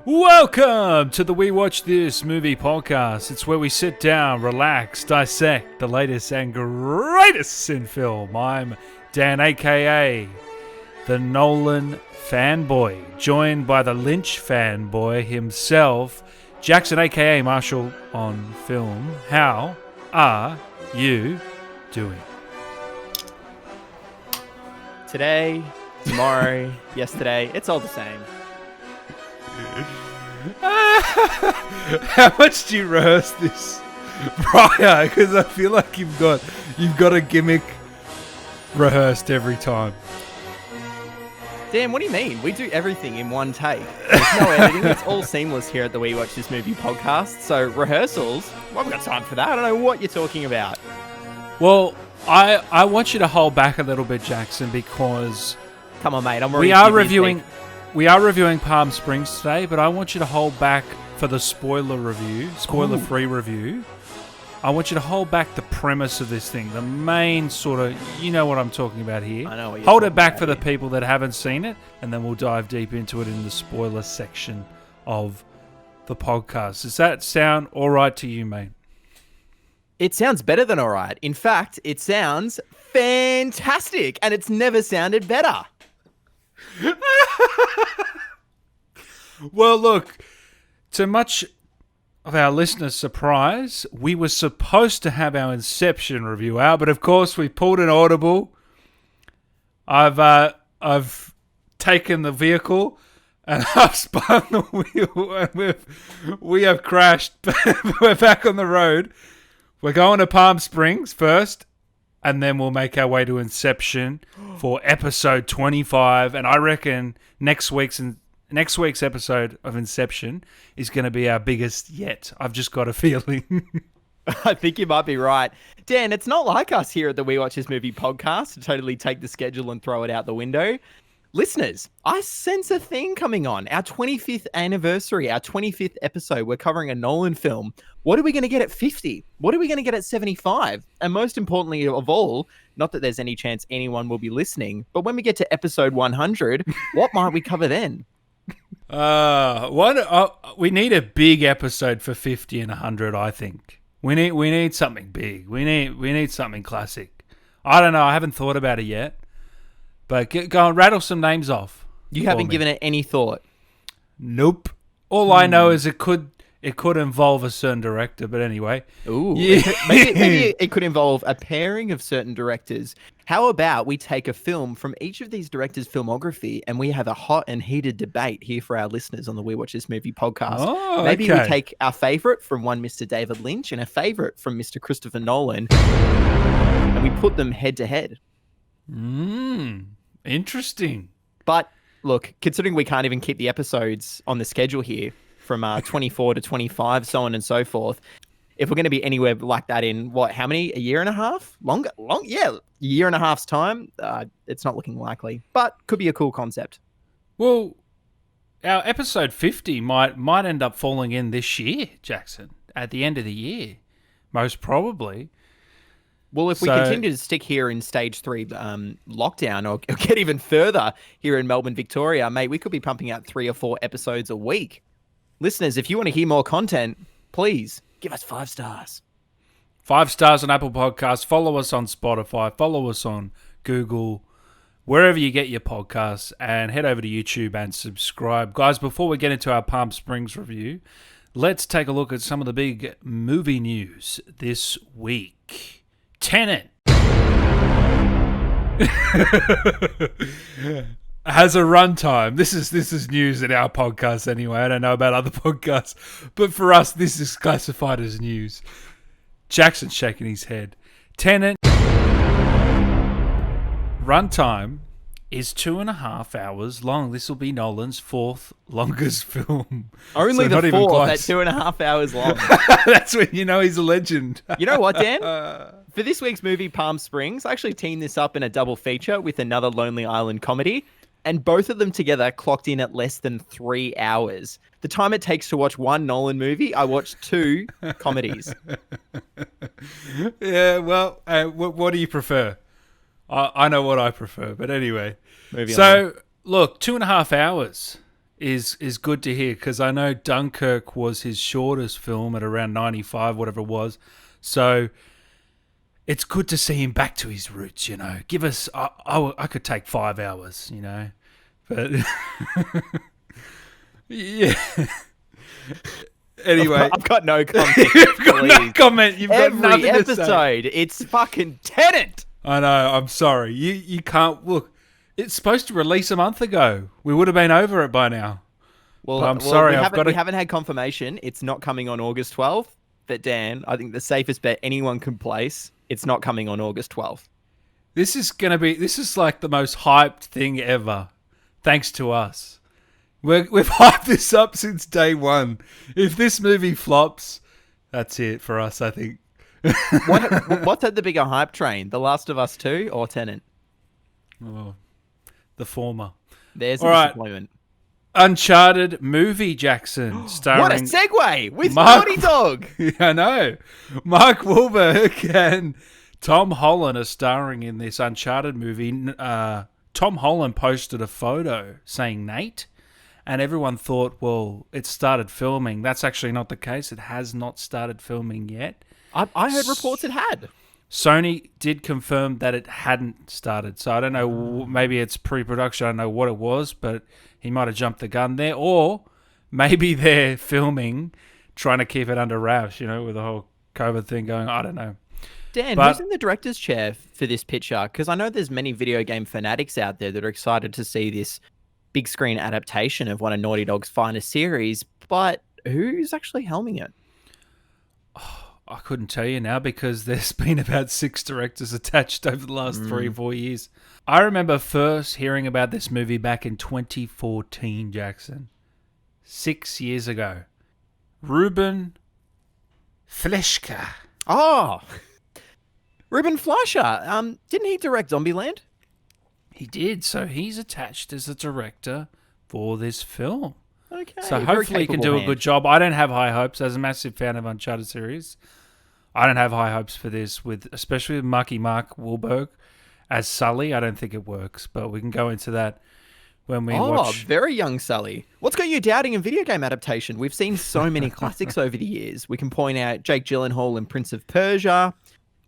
Welcome to the We Watch This Movie podcast. It's where we sit down, relax, dissect the latest and greatest in film. I'm Dan, aka the Nolan fanboy, joined by the Lynch fanboy himself, Jackson, aka Marshall on film. How are you doing? Today, tomorrow, yesterday, it's all the same. How much do you rehearse this prior? Because I feel like you've got a gimmick rehearsed every time. Dan, what do you mean? We do everything in one take. There's no editing. It's all seamless here at the We Watch This Movie podcast. So rehearsals, well, I've got time for that. I don't know what you're talking about. Well, I want you to hold back a little bit, Jackson, because Come on, mate. we are reviewing Palm Springs today, but I want you to hold back for the spoiler-free review. I want you to hold back the premise of this thing, the main sort of, you know what I'm talking about here. I know what you're Hold it talking back about for the here. people that haven't seen it, and then we'll dive deep into it in the spoiler section of the podcast. Does that sound all right to you, mate? It sounds better than all right. In fact, it sounds fantastic, and it's never sounded better. Well, look, to much of our listeners' surprise, we were supposed to have our Inception review out, but of course we pulled an audible. I've taken the vehicle and I've spun the wheel, and we have crashed. We're back on the road. We're going to Palm Springs first, and then we'll make our way to Inception for episode 25. And I reckon next week's episode of Inception is going to be our biggest yet. I've just got a feeling. I think you might be right. Dan, it's not like us here at the We Watch This Movie podcast to totally take the schedule and throw it out the window. Listeners, I sense a theme coming on. Our 25th anniversary, our 25th episode, we're covering a Nolan film. What are we going to get at 50? What are we going to get at 75? And most importantly of all, not that there's any chance anyone will be listening, but when we get to episode 100, what might we cover then? We need a big episode for 50 and 100, I think. We need something big. We need something classic. I don't know. I haven't thought about it yet. But go and rattle some names off. You haven't given it any thought. Nope. All I know is it could involve a certain director, but anyway. Ooh. Yeah. Maybe it could involve a pairing of certain directors. How about we take a film from each of these directors' filmography and we have a hot and heated debate here for our listeners on the We Watch This Movie podcast. Oh, Maybe okay. we take our favorite from one Mr. David Lynch and a favorite from Mr. Christopher Nolan and we put them head to head. Interesting. But look, considering we can't even keep the episodes on the schedule here from 24 to 25, so on and so forth, if we're going to be anywhere like that in how many? A year and a half? Yeah, a year and a half's time. It's not looking likely, but could be a cool concept. Well, our episode 50 might end up falling in this year, Jackson, at the end of the year, most probably. Well, if we continue to stick here in stage 3 lockdown or get even further here in Melbourne, Victoria, mate, we could be pumping out 3 or 4 episodes a week. Listeners, if you want to hear more content, please give us 5 stars. 5 stars on Apple Podcasts. Follow us on Spotify. Follow us on Google, wherever you get your podcasts, and head over to YouTube and subscribe. Guys, before we get into our Palm Springs review, let's take a look at some of the big movie news this week. Tenet has a runtime. This is news in our podcast anyway. I don't know about other podcasts, but for us, this is classified as news. Jackson's shaking his head. Tenet runtime is 2.5 hours long. This will be Nolan's 4th longest film. Only So the not even 4th close. at 2.5 hours long. That's when you know he's a legend. You know what, Dan? For this week's movie, Palm Springs, I actually teamed this up in a double feature with another Lonely Island comedy, and both of them together clocked in at less than 3 hours. The time it takes to watch one Nolan movie, I watched 2 comedies. Yeah, well, what do you prefer? I know what I prefer, but anyway. Moving So, look, 2.5 hours is good to hear, because I know Dunkirk was his shortest film at around 95, whatever it was. So it's good to see him back to his roots, you know. Give us, I could take 5 hours, you know, but yeah. Anyway, I've got no comment. you've got no comment. You've got Every nothing to say. episode, it's fucking Tenet. I know. I'm sorry. You can't look. It's supposed to release a month ago. We would have been over it by now. Well, But I'm sorry. we haven't had confirmation. It's not coming on August 12th. But Dan, I think the safest bet anyone can place, it's not coming on August 12th. This is like the most hyped thing ever, thanks to us. We've hyped this up since day one. If this movie flops, that's it for us, I think. What's at the bigger hype train? The Last of Us 2 or Tenet? Oh, the former. There's All a right. disappointment. Uncharted movie, Jackson, starring What a segue with Mark- Naughty Dog. I know. Mark Wahlberg and Tom Holland are starring in this Uncharted movie. Tom Holland posted a photo saying Nate, and everyone thought, well, it started filming. That's actually not the case. It has not started filming yet. I heard reports it had. Sony did confirm that it hadn't started. So I don't know, maybe it's pre-production. I don't know what it was, but he might have jumped the gun there. Or maybe they're filming, trying to keep it under wraps, you know, with the whole COVID thing going. I don't know. Dan, But- who's in the director's chair for this picture? Because I know there's many video game fanatics out there that are excited to see this big screen adaptation of one of Naughty Dog's finest series, but who's actually helming it? I couldn't tell you now, because there's been about 6 directors attached over the last 3 or 4 years. I remember first hearing about this movie back in 2014, Jackson. 6 years ago. Ruben Fleschka. Oh, Ruben Fleischer. Didn't he direct Zombieland? He did, so he's attached as a director for this film. Okay. So very hopefully he can capable do a man. good job. I don't have high hopes. As a massive fan of Uncharted series, I don't have high hopes for this, especially with Mark Wahlberg as Sully. I don't think it works, but we can go into that when we watch. Very young Sully. What's got you doubting a video game adaptation? We've seen so many classics over the years. We can point out Jake Gyllenhaal in Prince of Persia.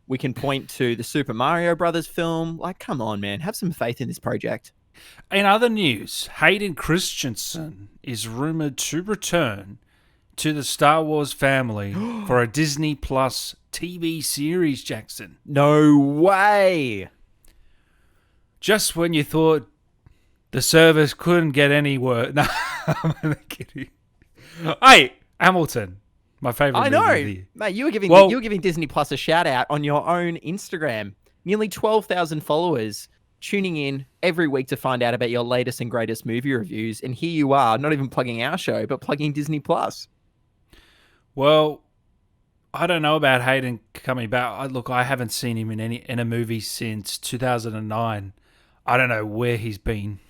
We can point to the Super Mario Brothers film. Like, come on, man. Have some faith in this project. In other news, Hayden Christensen is rumored to return to the Star Wars family for a Disney Plus TV series, Jackson. No way. Just when you thought the service couldn't get any work. No, I'm only kidding. Hey, Hamilton, my favorite I movie know. of the year. Mate, you were Well- giving Disney Plus a shout out on your own Instagram. Nearly 12,000 followers tuning in every week to find out about your latest and greatest movie reviews. And here you are, not even plugging our show, but plugging Disney Plus. Well, I don't know about Hayden coming back. Look, I haven't seen him in a movie since 2009. I don't know where he's been.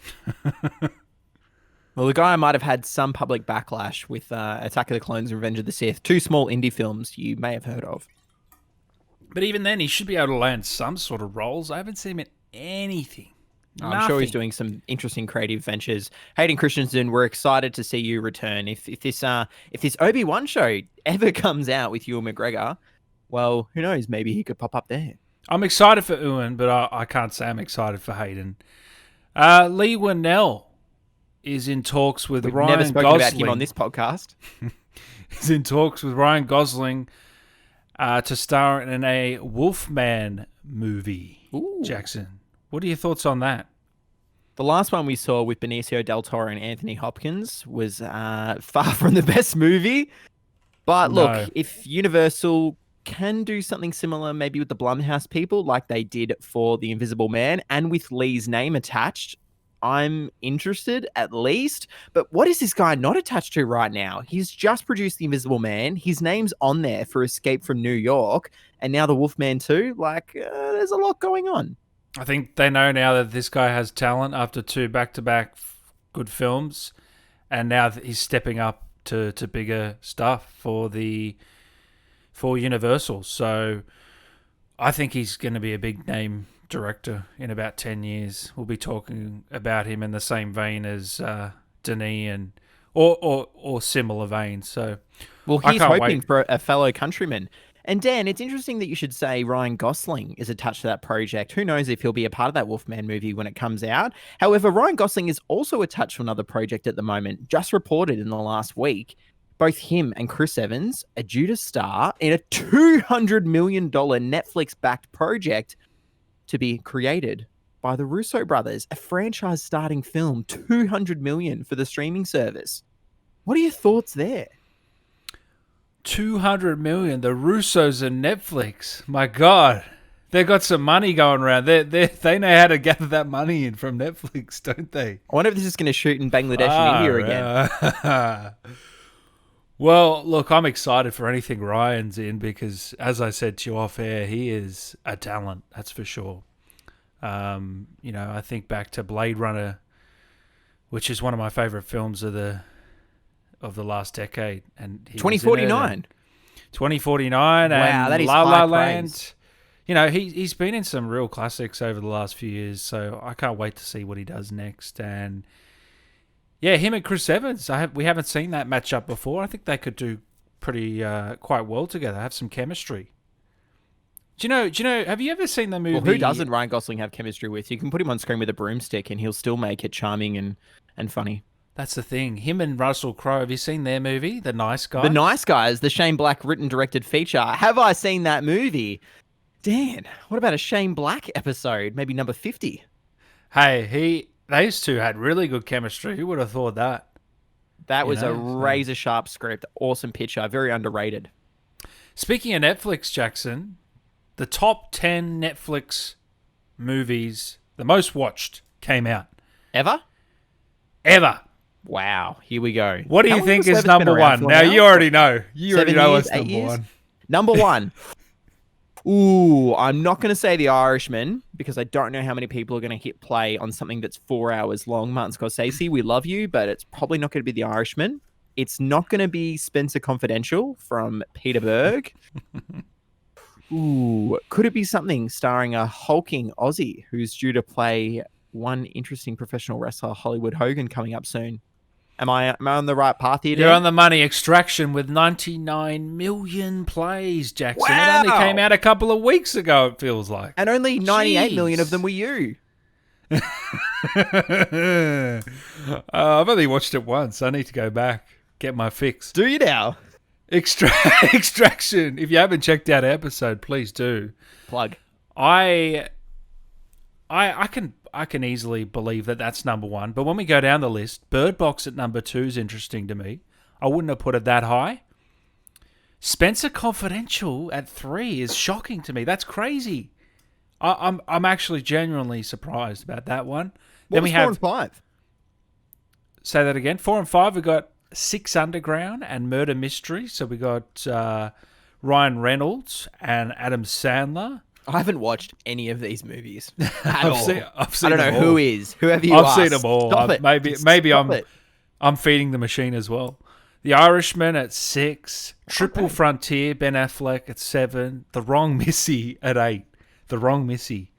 Well, the guy might have had some public backlash with Attack of the Clones and Revenge of the Sith, 2 small indie films you may have heard of. But even then, he should be able to land some sort of roles. I haven't seen him in anything. I'm sure he's Nothing. doing some interesting creative ventures. Hayden Christensen, we're excited to see you return. If this Obi-Wan show ever comes out with Ewan McGregor, well, who knows? Maybe he could pop up there. I'm excited for Ewan, but I can't say I'm excited for Hayden. Lee Winnell is in talks with We've Ryan never spoken Gosling. about him on this podcast. He's in talks with Ryan Gosling to star in a Wolfman movie. Ooh. Jackson, what are your thoughts on that? The last one we saw with Benicio del Toro and Anthony Hopkins was far from the best movie. But look, No. if Universal can do something similar, maybe with the Blumhouse people, like they did for The Invisible Man, and with Lee's name attached, I'm interested at least. But what is this guy not attached to right now? He's just produced The Invisible Man. His name's on there for Escape from New York, and now The Wolfman 2. Like, there's a lot going on. I think they know now that this guy has talent after 2 back-to-back good films, and now that he's stepping up to bigger stuff for Universal. So I think he's going to be a big name director in about 10 years. We'll be talking about him in the same vein as Denis and or similar veins. So Well, I he's can't hoping wait. for a fellow countryman. And Dan, it's interesting that you should say Ryan Gosling is attached to that project. Who knows if he'll be a part of that Wolfman movie when it comes out? However, Ryan Gosling is also attached to another project at the moment, just reported in the last week. Both him and Chris Evans are due to star in a $200 million Netflix backed project to be created by the Russo brothers, a franchise starting film, $200 million for the streaming service. What are your thoughts there? 200 million. The Russos and Netflix. My God. They got some money going around. They know how to gather that money in from Netflix, don't they? I wonder if this is going to shoot in Bangladesh and India again. again. Well, look, I'm excited for anything Ryan's in because, as I said to you off air, he is a talent. That's for sure. I think back to Blade Runner, which is one of my favorite films of the last decade, and he 2049. 2049, Wow, and that is La high La Land. praise. He's been in some real classics over the last few years, so I can't wait to see what he does next. And yeah, him and Chris Evans, we haven't seen that match up before. I think they could do pretty quite well together. Have some chemistry. Do you know? Have you ever seen the movie? Well, who doesn't Ryan Gosling have chemistry with? You can put him on screen with a broomstick and he'll still make it charming and funny. That's the thing. Him and Russell Crowe. Have you seen their movie, The Nice Guy? The Nice Guys, the Shane Black written directed feature. Have I seen that movie? Dan, what about a Shane Black episode? Maybe number 50. Hey, those two had really good chemistry. Who would have thought that? That was a So- razor sharp script. Awesome picture. Very underrated. Speaking of Netflix, Jackson, the top 10 Netflix movies, the most watched, came out Ever? ever. Wow. Here we go. What do How you long think has is Levis been number around one? for Now you already know. You already 7 know years, what's 8 number years? one. Number one. Ooh, I'm not going to say The Irishman because I don't know how many people are going to hit play on something that's 4 hours long. Martin Scorsese, we love you, but it's probably not going to be The Irishman. It's not going to be Spencer Confidential from Peter Berg. Ooh, could it be something starring a hulking Aussie who's due to play one interesting professional wrestler, Hollywood Hogan, coming up soon? Am I on the right path here, Dan? You're on the money. Extraction with 99 million plays, Jackson. It only Wow. came out a couple of weeks ago, it feels like. And only 98 million of Jeez. them were you. I've only watched it once. I need to go back, get my fix. Do you now? Extraction. If you haven't checked out our episode, please do. Plug. I can easily believe that that's number one. But when we go down the list, Bird Box at number 2 is interesting to me. I wouldn't have put it that high. Spencer Confidential at 3 is shocking to me. That's crazy. I'm actually genuinely surprised about that one. What Then was we 4 have and 5? say that again. 4 and 5 we got Six Underground and Murder Mystery. So we got Ryan Reynolds and Adam Sandler. I haven't watched any of these movies at I've all. seen I don't them know all. who is. Whoever you I've are. seen them all. Stop it. Maybe Just maybe stop I'm it. I'm feeding the machine as well. The Irishman at 6, Triple Okay. Frontier, Ben Affleck at 7, The Wrong Missy at 8. The Wrong Missy.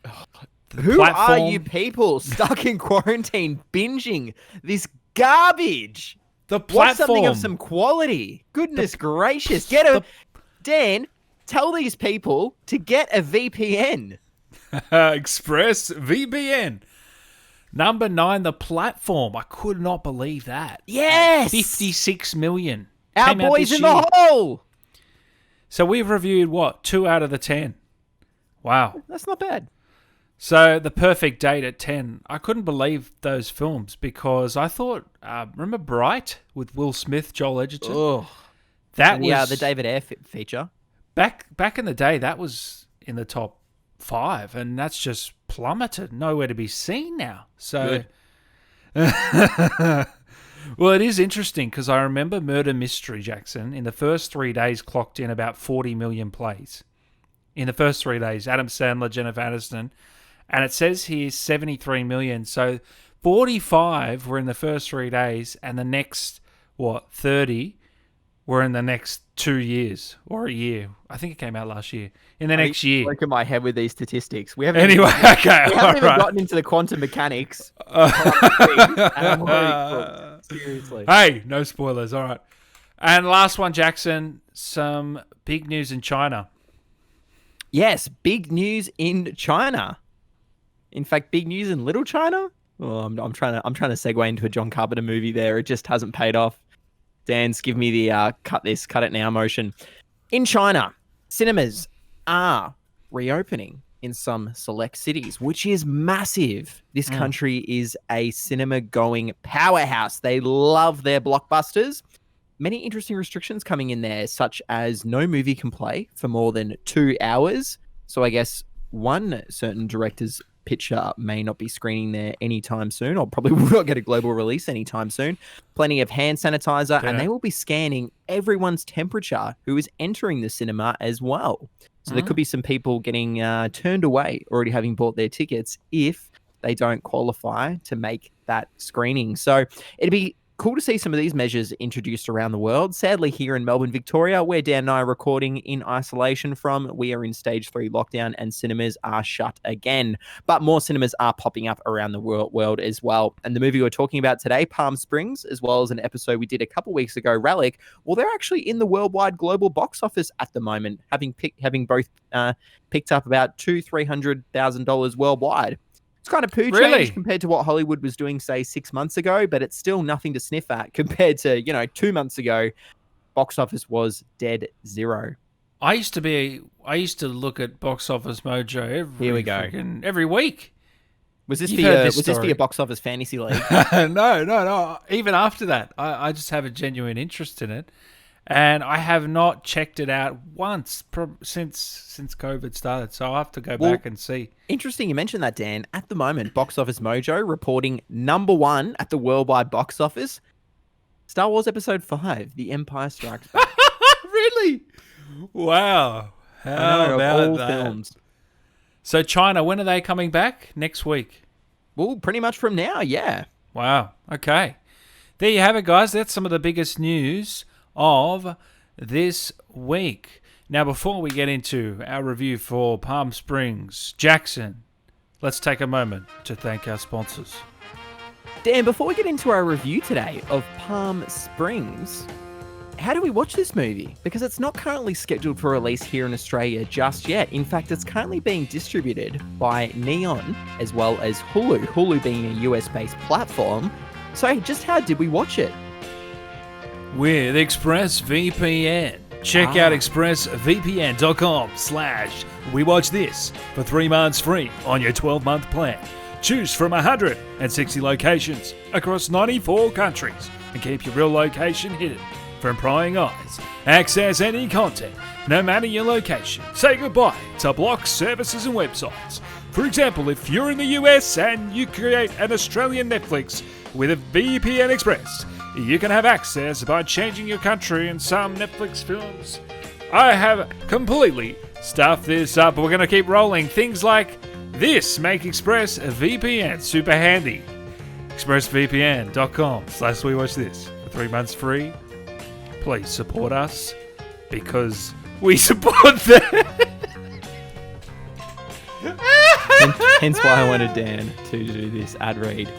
The Who Platform- are you people stuck in quarantine binging this garbage? The Watch platform. something of some quality. Goodness gracious. Dan, tell these people to get a VPN. Express VPN. Number 9, The Platform. I could not believe that. Yes. 56 million. Our Came out boys this in year. the hole. So we've reviewed what? 2 out of the 10. Wow. That's not bad. So The Perfect Date at 10. I couldn't believe those films because I thought, remember Bright with Will Smith, Joel Edgerton? Ugh. That And was yeah, the David Ayer feature. back in the day. That was in the top 5, and that's just plummeted, nowhere to be seen now. So, well, it is interesting because I remember Murder Mystery, Jackson, in the first 3 days clocked in about 40 million plays. In the first 3 days, Adam Sandler, Jennifer Aniston, and it says here 73 million. So 45 were in the first 3 days, and the next 30 were in the next 2 years or a year. I think it came out last year. In the next year. Look at my head with these statistics. We haven't Anyway, okay. we haven't even gotten into the quantum mechanics. And I'm already hooked. Seriously. Hey, no spoilers. All right. And last one, Jackson, some big news in China. Yes, big news in China. In fact, big news in Little China. Oh, I'm trying to segue into a John Carpenter movie there. It just hasn't paid off. Dan's give me the cut it now motion. In China, cinemas are reopening in some select cities, which is massive. This country is a cinema-going powerhouse. They love their blockbusters. Many interesting restrictions coming in there, such as no movie can play for more than 2 hours. So I guess one certain director's picture may not be screening there anytime soon, or probably will not get a global release anytime soon. Plenty of hand sanitizer, and they will be scanning everyone's temperature who is entering the cinema as well. So there could be some people getting turned away, already having bought their tickets, if they don't qualify to make that screening. So it'd be cool to see some of these measures introduced around the world. Sadly, here in Melbourne, Victoria, where Dan and I are recording in isolation from, we are in stage 3 lockdown and cinemas are shut again. But more cinemas are popping up around the world as well. And the movie we're talking about today, Palm Springs, as well as an episode we did a couple weeks ago, Relic, well, they're actually in the worldwide global box office at the moment, having both picked up about $200,000-$300,000 worldwide. It's kind of poo change compared to what Hollywood was doing, say, 6 months ago, but it's still nothing to sniff at compared to, 2 months ago. Box office was dead zero. I used to look at Box Office Mojo every week. Was this for your Box Office Fantasy League? No. Even after that, I just have a genuine interest in it. And I have not checked it out once since COVID started, so I'll have to go back and see. Interesting you mentioned that, Dan. At the moment, Box Office Mojo reporting number 1 at the worldwide box office, Star Wars Episode 5, The Empire Strikes Back. Really? Wow. How about that? Films. So China, when are they coming back? Next week? Well, pretty much from now, yeah. Wow. Okay. There you have it, guys. That's some of the biggest news of this week. Now, before we get into our review for Palm Springs, Jackson, let's take a moment to thank our sponsors. Dan, before we get into our review today of Palm Springs, how do we watch this movie? Because it's not currently scheduled for release here in Australia just yet. In fact, it's currently being distributed by Neon as well as Hulu, Hulu being a US-based platform. So just how did we watch it? With ExpressVPN. Check out expressvpn.com/WeWatchThis for 3 months free on your 12-month plan. Choose from 160 locations across 94 countries and keep your real location hidden from prying eyes. Access any content, no matter your location. Say goodbye to blocked services and websites. For example, if you're in the US and you create an Australian Netflix with a VPN Express, you can have access by changing your country in some Netflix films. I have completely stuffed this up. We're going to keep rolling. Things like this make ExpressVPN super handy. ExpressVPN.com/WeWatchThis for 3 months free. Please support us because we support them. Hence why I wanted Dan to do this ad read.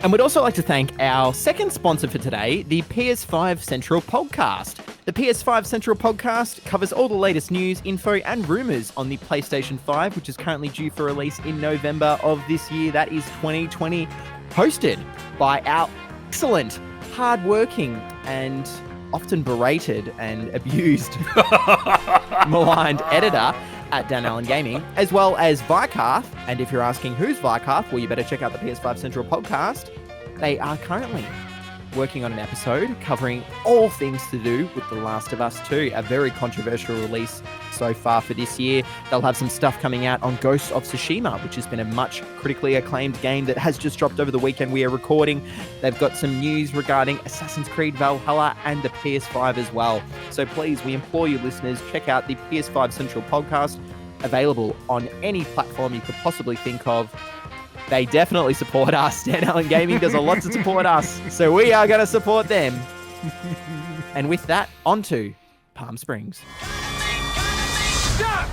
And we'd also like to thank our second sponsor for today, the PS5 Central Podcast. The PS5 Central Podcast covers all the latest news, info, and rumours on the PlayStation 5, which is currently due for release in November of this year. That is 2020, hosted by our excellent, hard-working, and often berated and abused, maligned editor at Dan Allen Gaming, as well as Vikarth. And if you're asking who's Vikarth, well, you better check out the PS5 Central Podcast. They are currently working on an episode covering all things to do with The Last of Us 2, a very controversial release so far for this year. They'll have some stuff coming out on Ghost of Tsushima, which has been a much critically acclaimed game that has just dropped over the weekend we are recording. They've got some news regarding Assassin's Creed Valhalla and the PS5 as well. So please, we implore you listeners, check out the PS5 Central Podcast, available on any platform you could possibly think of. They definitely support us. Dan Allen Gaming does a lot to support us, so we are going to support them. And with that, on to Palm Springs. Stop!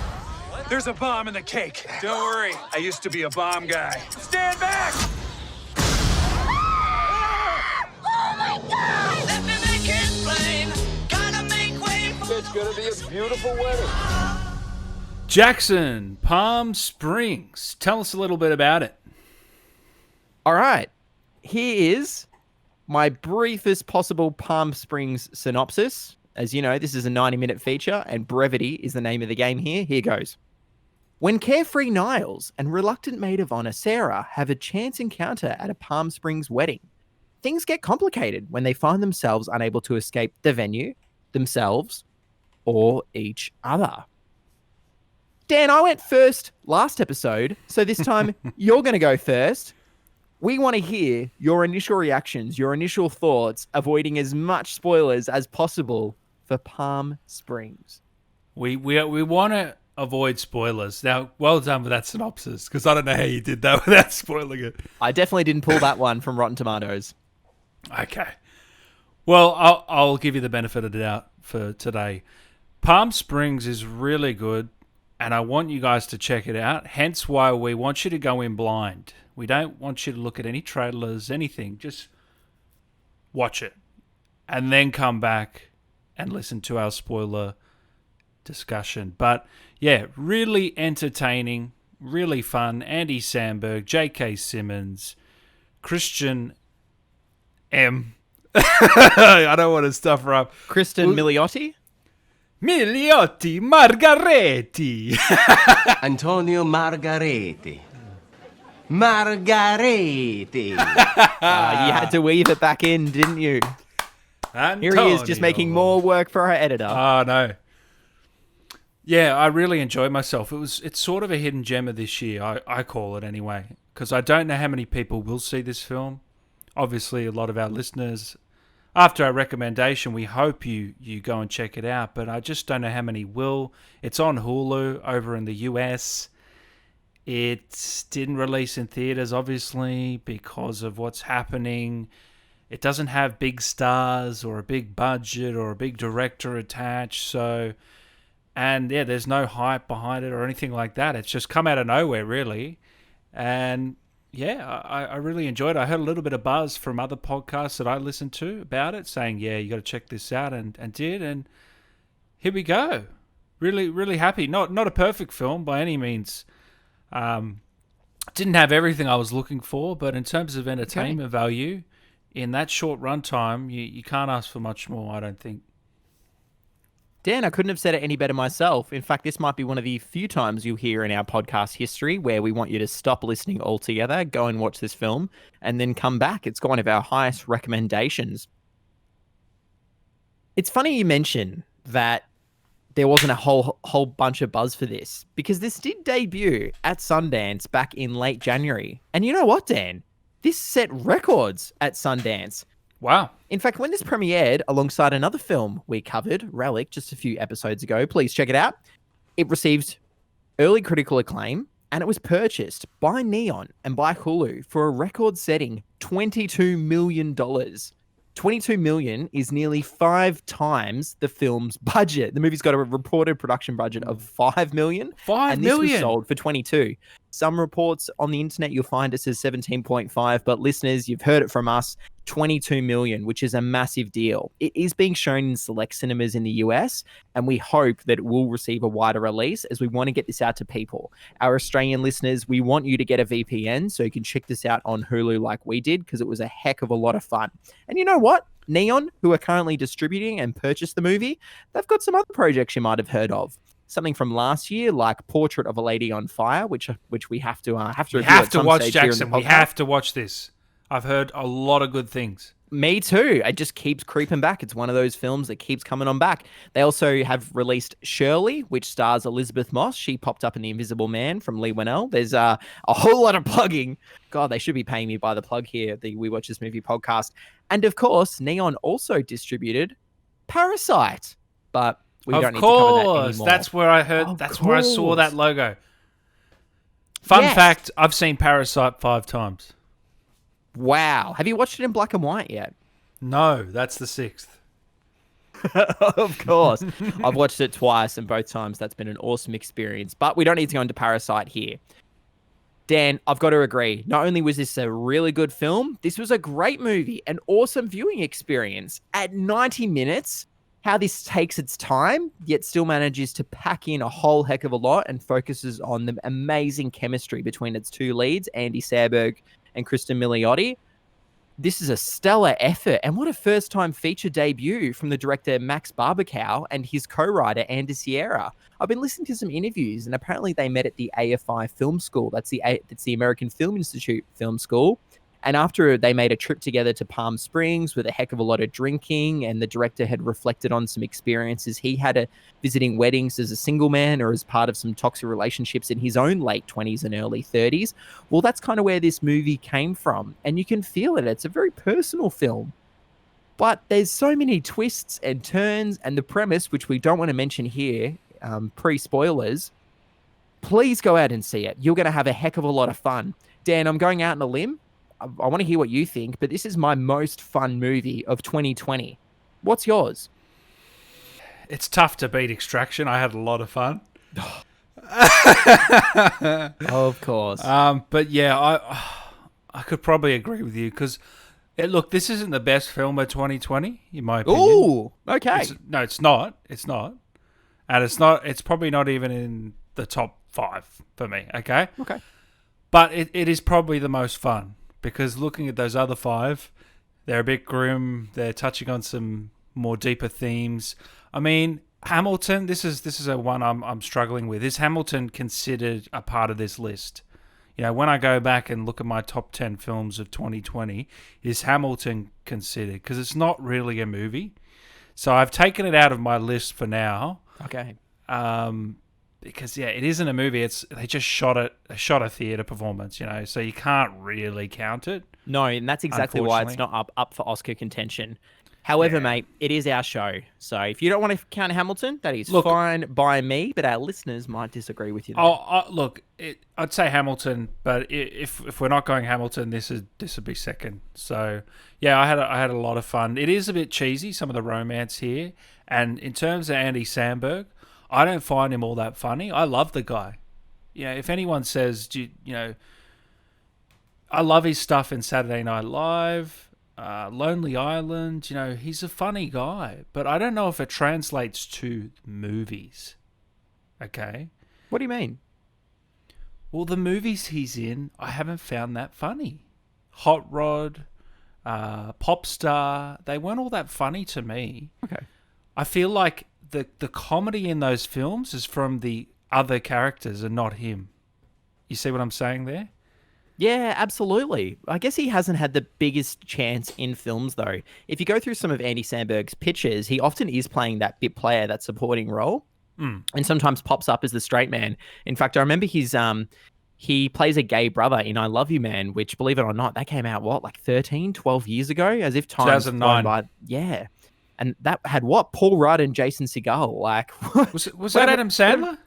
There's a bomb in the cake. Don't worry, I used to be a bomb guy. Stand back! Oh my God! Let me make it plain. Gotta make way for It's gonna be a beautiful wedding. Jackson, Palm Springs. Tell us a little bit about it. All right. Here is my briefest possible Palm Springs synopsis. As you know, this is a 90-minute feature, and brevity is the name of the game here. Here goes. When carefree Niles and reluctant maid of honor Sarah have a chance encounter at a Palm Springs wedding, things get complicated when they find themselves unable to escape the venue, themselves, or each other. Dan, I went first last episode, so this time you're going to go first. We want to hear your initial reactions, your initial thoughts, avoiding as much spoilers as possible for Palm Springs. We want to avoid spoilers. Now, well done with that synopsis, because I don't know how you did that without spoiling it. I definitely didn't pull that one from Rotten Tomatoes. Okay. Well, I'll give you the benefit of the doubt for today. Palm Springs is really good, and I want you guys to check it out. Hence why we want you to go in blind. We don't want you to look at any trailers, anything. Just watch it. And then come back and listen to our spoiler discussion. But yeah, really entertaining, really fun. Andy Samberg, J.K. Simmons, Christian M. I don't want to stuff her up. Kristen Milioti? Miliotti Margaretti. Antonio Margareti. Margareti. You had to weave it back in, didn't you? Here he is, just making more work for our editor. Oh, no. Yeah, I really enjoyed myself. It's sort of a hidden gem of this year, I call it anyway, because I don't know how many people will see this film. Obviously, a lot of our listeners, after our recommendation, we hope you go and check it out, but I just don't know how many will. It's on Hulu over in the US. It didn't release in theaters, obviously, because of what's happening. It doesn't have big stars or a big budget or a big director attached, so... And yeah, there's no hype behind it or anything like that. It's just come out of nowhere, really. And yeah, I really enjoyed it. I heard a little bit of buzz from other podcasts that I listened to about it, saying, yeah, you got to check this out, and did. And here we go. Really, really happy. Not a perfect film by any means. Didn't have everything I was looking for, but in terms of entertainment value, in that short runtime, you can't ask for much more, I don't think. Dan, I couldn't have said it any better myself. In fact, this might be one of the few times you'll hear in our podcast history where we want you to stop listening altogether, go and watch this film, and then come back. It's one of our highest recommendations. It's funny you mention that there wasn't a whole bunch of buzz for this, because this did debut at Sundance back in late January. And you know what, Dan? This set records at Sundance. Wow. In fact, when this premiered alongside another film we covered, Relic, just a few episodes ago, please check it out. It received early critical acclaim, and it was purchased by Neon and by Hulu for a record-setting $22 million. $22 million is nearly 5 times the film's budget. The movie's got a reported production budget of $5 million. $5 million? This was sold for 22. Some reports on the internet, you'll find it says 17.5, but listeners, you've heard it from us, 22 million, which is a massive deal. It is being shown in select cinemas in the US, and we hope that it will receive a wider release as we want to get this out to people. Our Australian listeners, we want you to get a VPN so you can check this out on Hulu like we did, because it was a heck of a lot of fun. And you know what? Neon, who are currently distributing and purchased the movie, they've got some other projects you might have heard of. Something from last year, like Portrait of a Lady on Fire, which we have to review. We have at to some watch, stage here in the Jackson. We podcast. have to watch this. I've heard a lot of good things. Me too. It just keeps creeping back. It's one of those films that keeps coming on back. They also have released Shirley, which stars Elizabeth Moss. She popped up in The Invisible Man from Lee Winnell. There's a whole lot of plugging. God, they should be paying me by the plug here, the We Watch This Movie podcast. And of course, Neon also distributed Parasite. But we don't need to cover that anymore. That's where I heard. Of That's where I saw that course. logo. Fun Yes. fact: I've seen Parasite 5 times. Wow. Have you watched it in black and white yet? No, that's the 6th. Of course. I've watched it twice, and both times that's been an awesome experience. But we don't need to go into Parasite here. Dan, I've got to agree. Not only was this a really good film, this was a great movie, an awesome viewing experience. At 90 minutes, how this takes its time, yet still manages to pack in a whole heck of a lot and focuses on the amazing chemistry between its two leads, Andy Samberg and Kristen Milioti. This is a stellar effort, and what a first-time feature debut from the director Max Barbacow and his co-writer Andy Sierra. I've been listening to some interviews, and apparently they met at the AFI Film School. That's the American Film Institute Film School. And after they made a trip together to Palm Springs with a heck of a lot of drinking, and the director had reflected on some experiences he had visiting weddings as a single man or as part of some toxic relationships in his own late 20s and early 30s. Well, that's kind of where this movie came from. And you can feel it. It's a very personal film. But there's so many twists and turns, and the premise, which we don't want to mention here, pre-spoilers, please go out and see it. You're going to have a heck of a lot of fun. Dan, I'm going out on a limb. I want to hear what you think, but this is my most fun movie of 2020. What's yours? It's tough to beat Extraction. I had a lot of fun. Of course. But yeah, I could probably agree with you because, look, this isn't the best film of 2020, in my opinion. Ooh, okay. It's not. It's not. And it's probably not even in the top 5 for me, okay? Okay. But it is probably the most fun. Because looking at those other 5, they're a bit grim. They're touching on some more deeper themes. I mean, Hamilton. This is a one I'm struggling with. Is Hamilton considered a part of this list? You know, when I go back and look at my top 10 films of 2020, is Hamilton considered? Because it's not really a movie. So I've taken it out of my list for now. Okay. Because it isn't a movie. They just shot a theater performance, so you can't really count it. No, and that's exactly why it's not up for Oscar contention. However, mate, it is our show. So if you don't want to count Hamilton, that is fine by me, but our listeners might disagree with you there. Look, I'd say Hamilton, but if we're not going Hamilton, this would be second. So yeah, I had a lot of fun. It is a bit cheesy, some of the romance here, and in terms of Andy Samberg, I don't find him all that funny. I love the guy. If anyone says, I love his stuff in Saturday Night Live, Lonely Island. He's a funny guy, but I don't know if it translates to movies. Okay. What do you mean? Well, the movies he's in, I haven't found that funny. Hot Rod, Popstar, they weren't all that funny to me. Okay. I feel like the comedy in those films is from the other characters and not him. You see what I'm saying there? Yeah, absolutely. I guess he hasn't had the biggest chance in films, though. If you go through some of Andy Samberg's pitches, he often is playing that bit player, that supporting role, and sometimes pops up as the straight man. In fact, I remember he plays a gay brother in I Love You Man, which, believe it or not, that came out, 13, 12 years ago? As if time's flown by. Yeah. And that had Paul Rudd and Jason Segel. Was that Adam Sandler?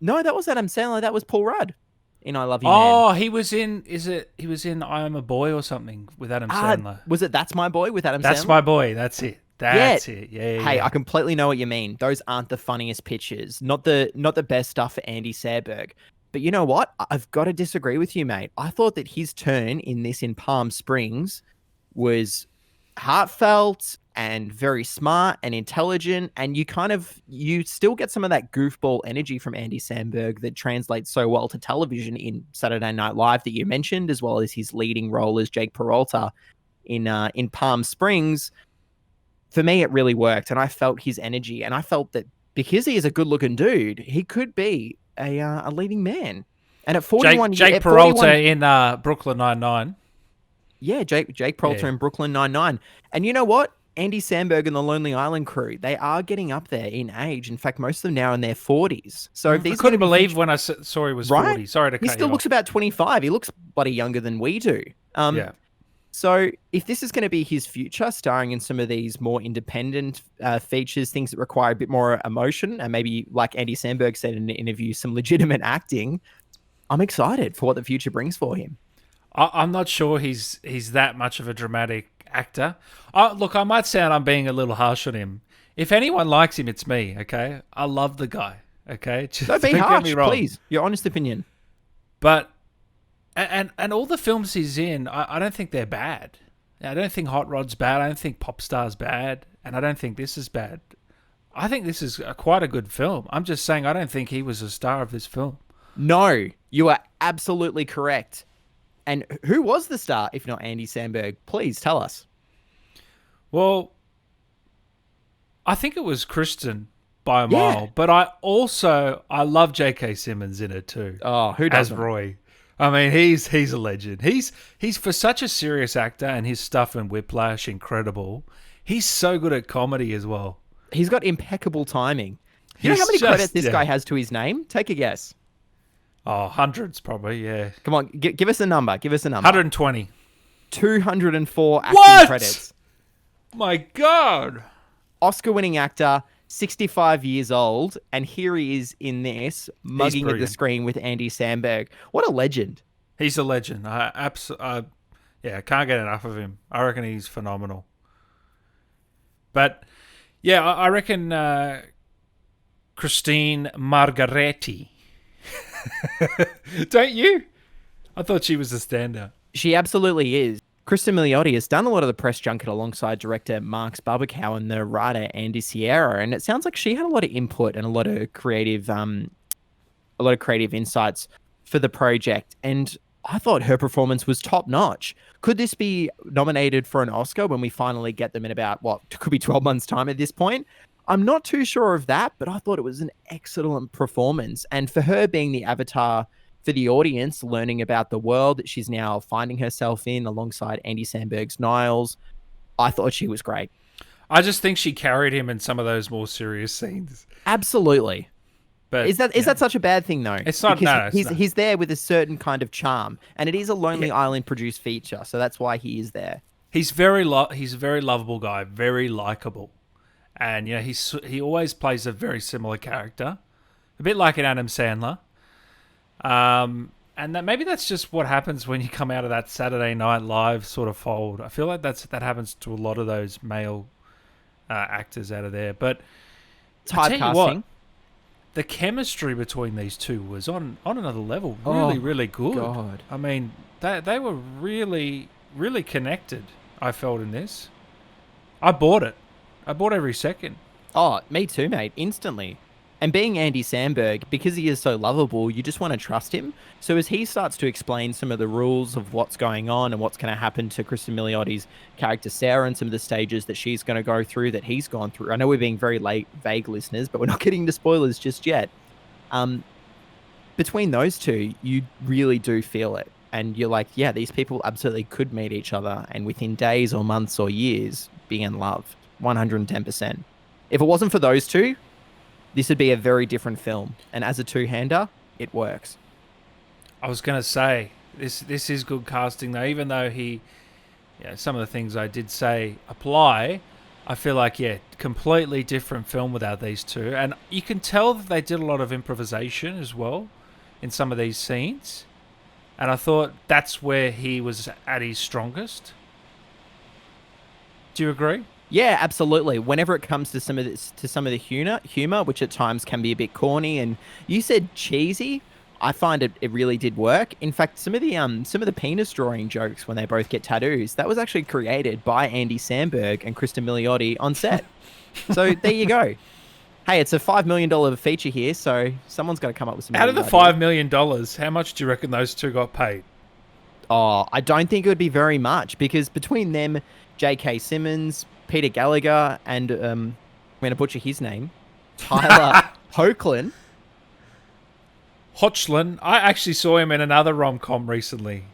No, that was Adam Sandler. That was Paul Rudd in I Love You Man. Man. He was in I Am a Boy or something with Adam Sandler. Was it That's My Boy with Adam Sandler? That's My Boy. That's it. That's it. Yeah. Hey, I completely know what you mean. Those aren't the funniest pitches. Not the best stuff for Andy Samberg. But you know what? I've got to disagree with you, mate. I thought that his turn in Palm Springs was heartfelt and very smart and intelligent, and you still get some of that goofball energy from Andy Samberg that translates so well to television in Saturday Night Live that you mentioned, as well as his leading role as Jake Peralta in Palm Springs. For me, it really worked, and I felt his energy, and I felt that because he is a good-looking dude, he could be a leading man. And at 41, Jake Peralta in Brooklyn Nine-Nine. Yeah, Jake Peralta in Brooklyn Nine-Nine. And you know what? Andy Samberg and the Lonely Island crew, they are getting up there in age. In fact, most of them now in their 40s. So if I couldn't believe when I saw he was 40. Sorry to cut you off. He still looks about 25. He looks bloody younger than we do. Yeah. So if this is going to be his future, starring in some of these more independent features, things that require a bit more emotion, and maybe, like Andy Samberg said in an interview, some legitimate acting, I'm excited for what the future brings for him. I'm not sure he's that much of a dramatic actor. Look, I might sound I'm being a little harsh on him. If anyone likes him, it's me, okay? I love the guy, okay? Just Don't be get harsh, me wrong. please. Your honest opinion. But, and all the films he's in, I don't think they're bad. I don't think Hot Rod's bad. I don't think Popstar's bad. And I don't think this is bad. I think this is quite a good film. I'm just saying I don't think he was a star of this film. No, you are absolutely correct. And who was the star, if not Andy Samberg? Please tell us. Well, I think it was Kristen by a Yeah. mile. But I love J.K. Simmons in it too. Oh, who as doesn't? Roy. I mean, he's a legend. He's for such a serious actor, and his stuff in Whiplash, incredible. He's so good at comedy as well. He's got impeccable timing. You know He's how many just- credits this yeah. guy has to his name? Take a guess. Oh, hundreds probably, yeah. Come on, give us a number. Give us a number. 120. 204 acting What? credits. My God. Oscar-winning actor, 65 years old, and here he is in this, mugging at the brilliant. screen with Andy Samberg. What a legend. He's a legend. I can't get enough of him. I reckon he's phenomenal. But, yeah, I reckon Christine Margaretti. Don't you? I thought she was a standout. She absolutely is. Kristen Milioti has done a lot of the press junket alongside director Mark Barbacow and the writer Andy Sierra, and it sounds like she had a lot of input and a lot of creative insights for the project. And I thought her performance was top notch. Could this be nominated for an Oscar when we finally get them in about could be 12 months' time at this point? I'm not too sure of that, but I thought it was an excellent performance. And for her being the avatar for the audience, learning about the world that she's now finding herself in alongside Andy Samberg's Niles, I thought she was great. I just think she carried him in some of those more serious scenes. Absolutely. But Is that such a bad thing though? It's not- Because no, it's not. he's there with a certain kind of charm, and it is a Lonely Island produced feature, so that's why he is there. he's he's a very lovable guy, very likable, and he always plays a very similar character, a bit like an Adam Sandler. And maybe that's just what happens when you come out of that Saturday Night Live sort of fold. I feel like that happens to a lot of those male actors out of there. But I tell you what, Typecasting. the chemistry between these two was on another level. Really, really good. God. I mean, they were really, really connected. I felt in this. I bought it. I bought every second. Oh, me too, mate. Instantly. And being Andy Samberg, because he is so lovable, you just want to trust him. So as he starts to explain some of the rules of what's going on and what's going to happen to Kristen Miliotti's character Sarah and some of the stages that she's going to go through, that he's gone through. I know we're being very vague listeners, but we're not getting into spoilers just yet. Between those two, you really do feel it. And you're like, yeah, these people absolutely could meet each other and within days or months or years be in love. 110%. If it wasn't for those two, this would be a very different film. And as a two-hander, it works. I was going to say, this is good casting, though. Even though some of the things I did say apply, I feel like, completely different film without these two. And you can tell that they did a lot of improvisation as well in some of these scenes. And I thought that's where he was at his strongest. Do you agree? Yeah, absolutely. Whenever it comes to some of the humor, which at times can be a bit corny, and you said cheesy, I find it really did work. In fact, some of the penis drawing jokes when they both get tattoos, that was actually created by Andy Samberg and Kristen Milioti on set. So there you go. Hey, it's a $5 million feature here, so someone's got to come up with some. Out of the ideas. $5 million, how much do you reckon those two got paid? Oh, I don't think it would be very much, because between them, J.K. Simmons, Peter Gallagher, and I'm going to butcher his name, Tyler Hoechlin. Hochlin. I actually saw him in another rom-com recently.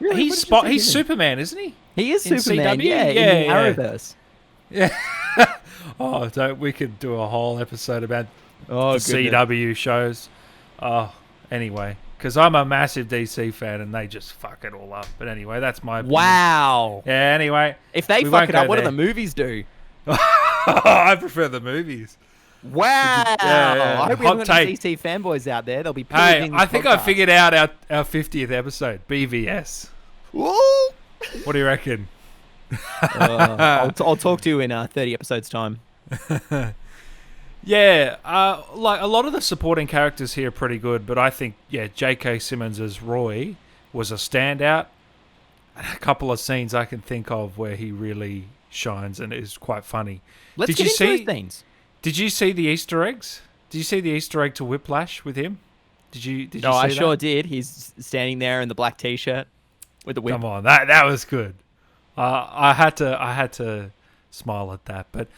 Really? He's What did you see he's him in? Superman, isn't he? He is In Superman, CW? yeah, in Yeah, the yeah. Arrowverse. Yeah. We could do a whole episode about Oh, the CW shows. Oh, anyway, because I'm a massive DC fan and they just fuck it all up. But anyway, that's my opinion. Wow. Yeah. Anyway, If they we fuck won't it up, go what do there. the movies do? I prefer the movies. Wow. yeah. I hope we Hot haven't got any take. DC fanboys out there. They'll be Hey, pillaging I this think I podcast. figured out our 50th episode. BVS. Woo! What do you reckon? I'll talk to you in 30 episodes time. Yeah, like a lot of the supporting characters here are pretty good, but I think J.K. Simmons as Roy was a standout. A couple of scenes I can think of where he really shines and is quite funny. Let's get into those scenes. Did you see the Easter eggs? Did you see the Easter egg to Whiplash with him? Did you? No, I see sure that? did. He's standing there in the black t-shirt with the whip. Come on, that was good. I had to smile at that. But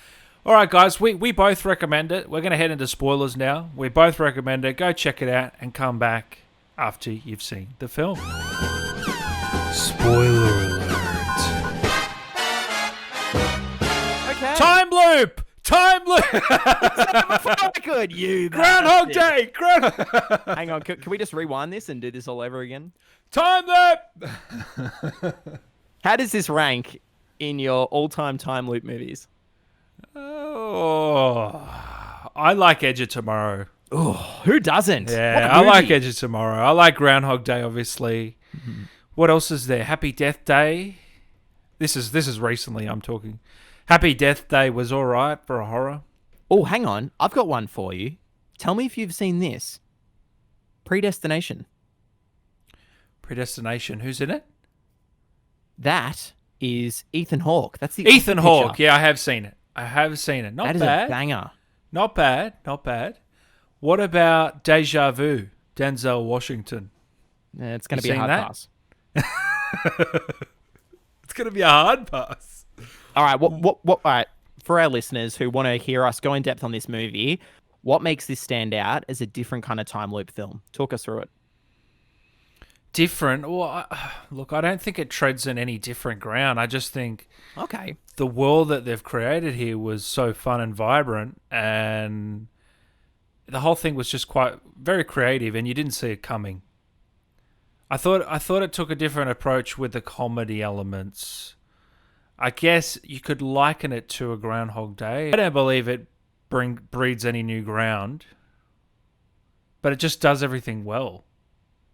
all right, guys, we both recommend it. We're going to head into spoilers now. We both recommend it. Go check it out and come back after you've seen the film. Spoiler alert. Okay. Time loop. Good, you Groundhog bastard. Day. Hang on, can we just rewind this and do this all over again? Time loop. How does this rank in your all-time time loop movies? Oh, I like Edge of Tomorrow. Oh, who doesn't? Yeah, I like Edge of Tomorrow. I like Groundhog Day, obviously. Mm-hmm. What else is there? Happy Death Day. This is recently I'm talking. Happy Death Day was all right for a horror. Oh, hang on. I've got one for you. Tell me if you've seen this. Predestination. Predestination. Who's in it? That is Ethan Hawke. That's the Ethan Oscar Hawke. picture. Yeah, I have seen it. Not That is bad. a banger. Not bad. What about Deja Vu? Denzel Washington. Yeah, it's going to You be a seen hard that? pass. It's going to be a hard pass. All right. What? All right. For our listeners who want to hear us go in depth on this movie, what makes this stand out as a different kind of time loop film? Talk us through it. Different? Well, look, I don't think it treads in any different ground. I just think Okay. the world that they've created here was so fun and vibrant, and the whole thing was just very creative, and you didn't see it coming. I thought it took a different approach with the comedy elements. I guess you could liken it to a Groundhog Day. I don't believe it breeds any new ground, but it just does everything well.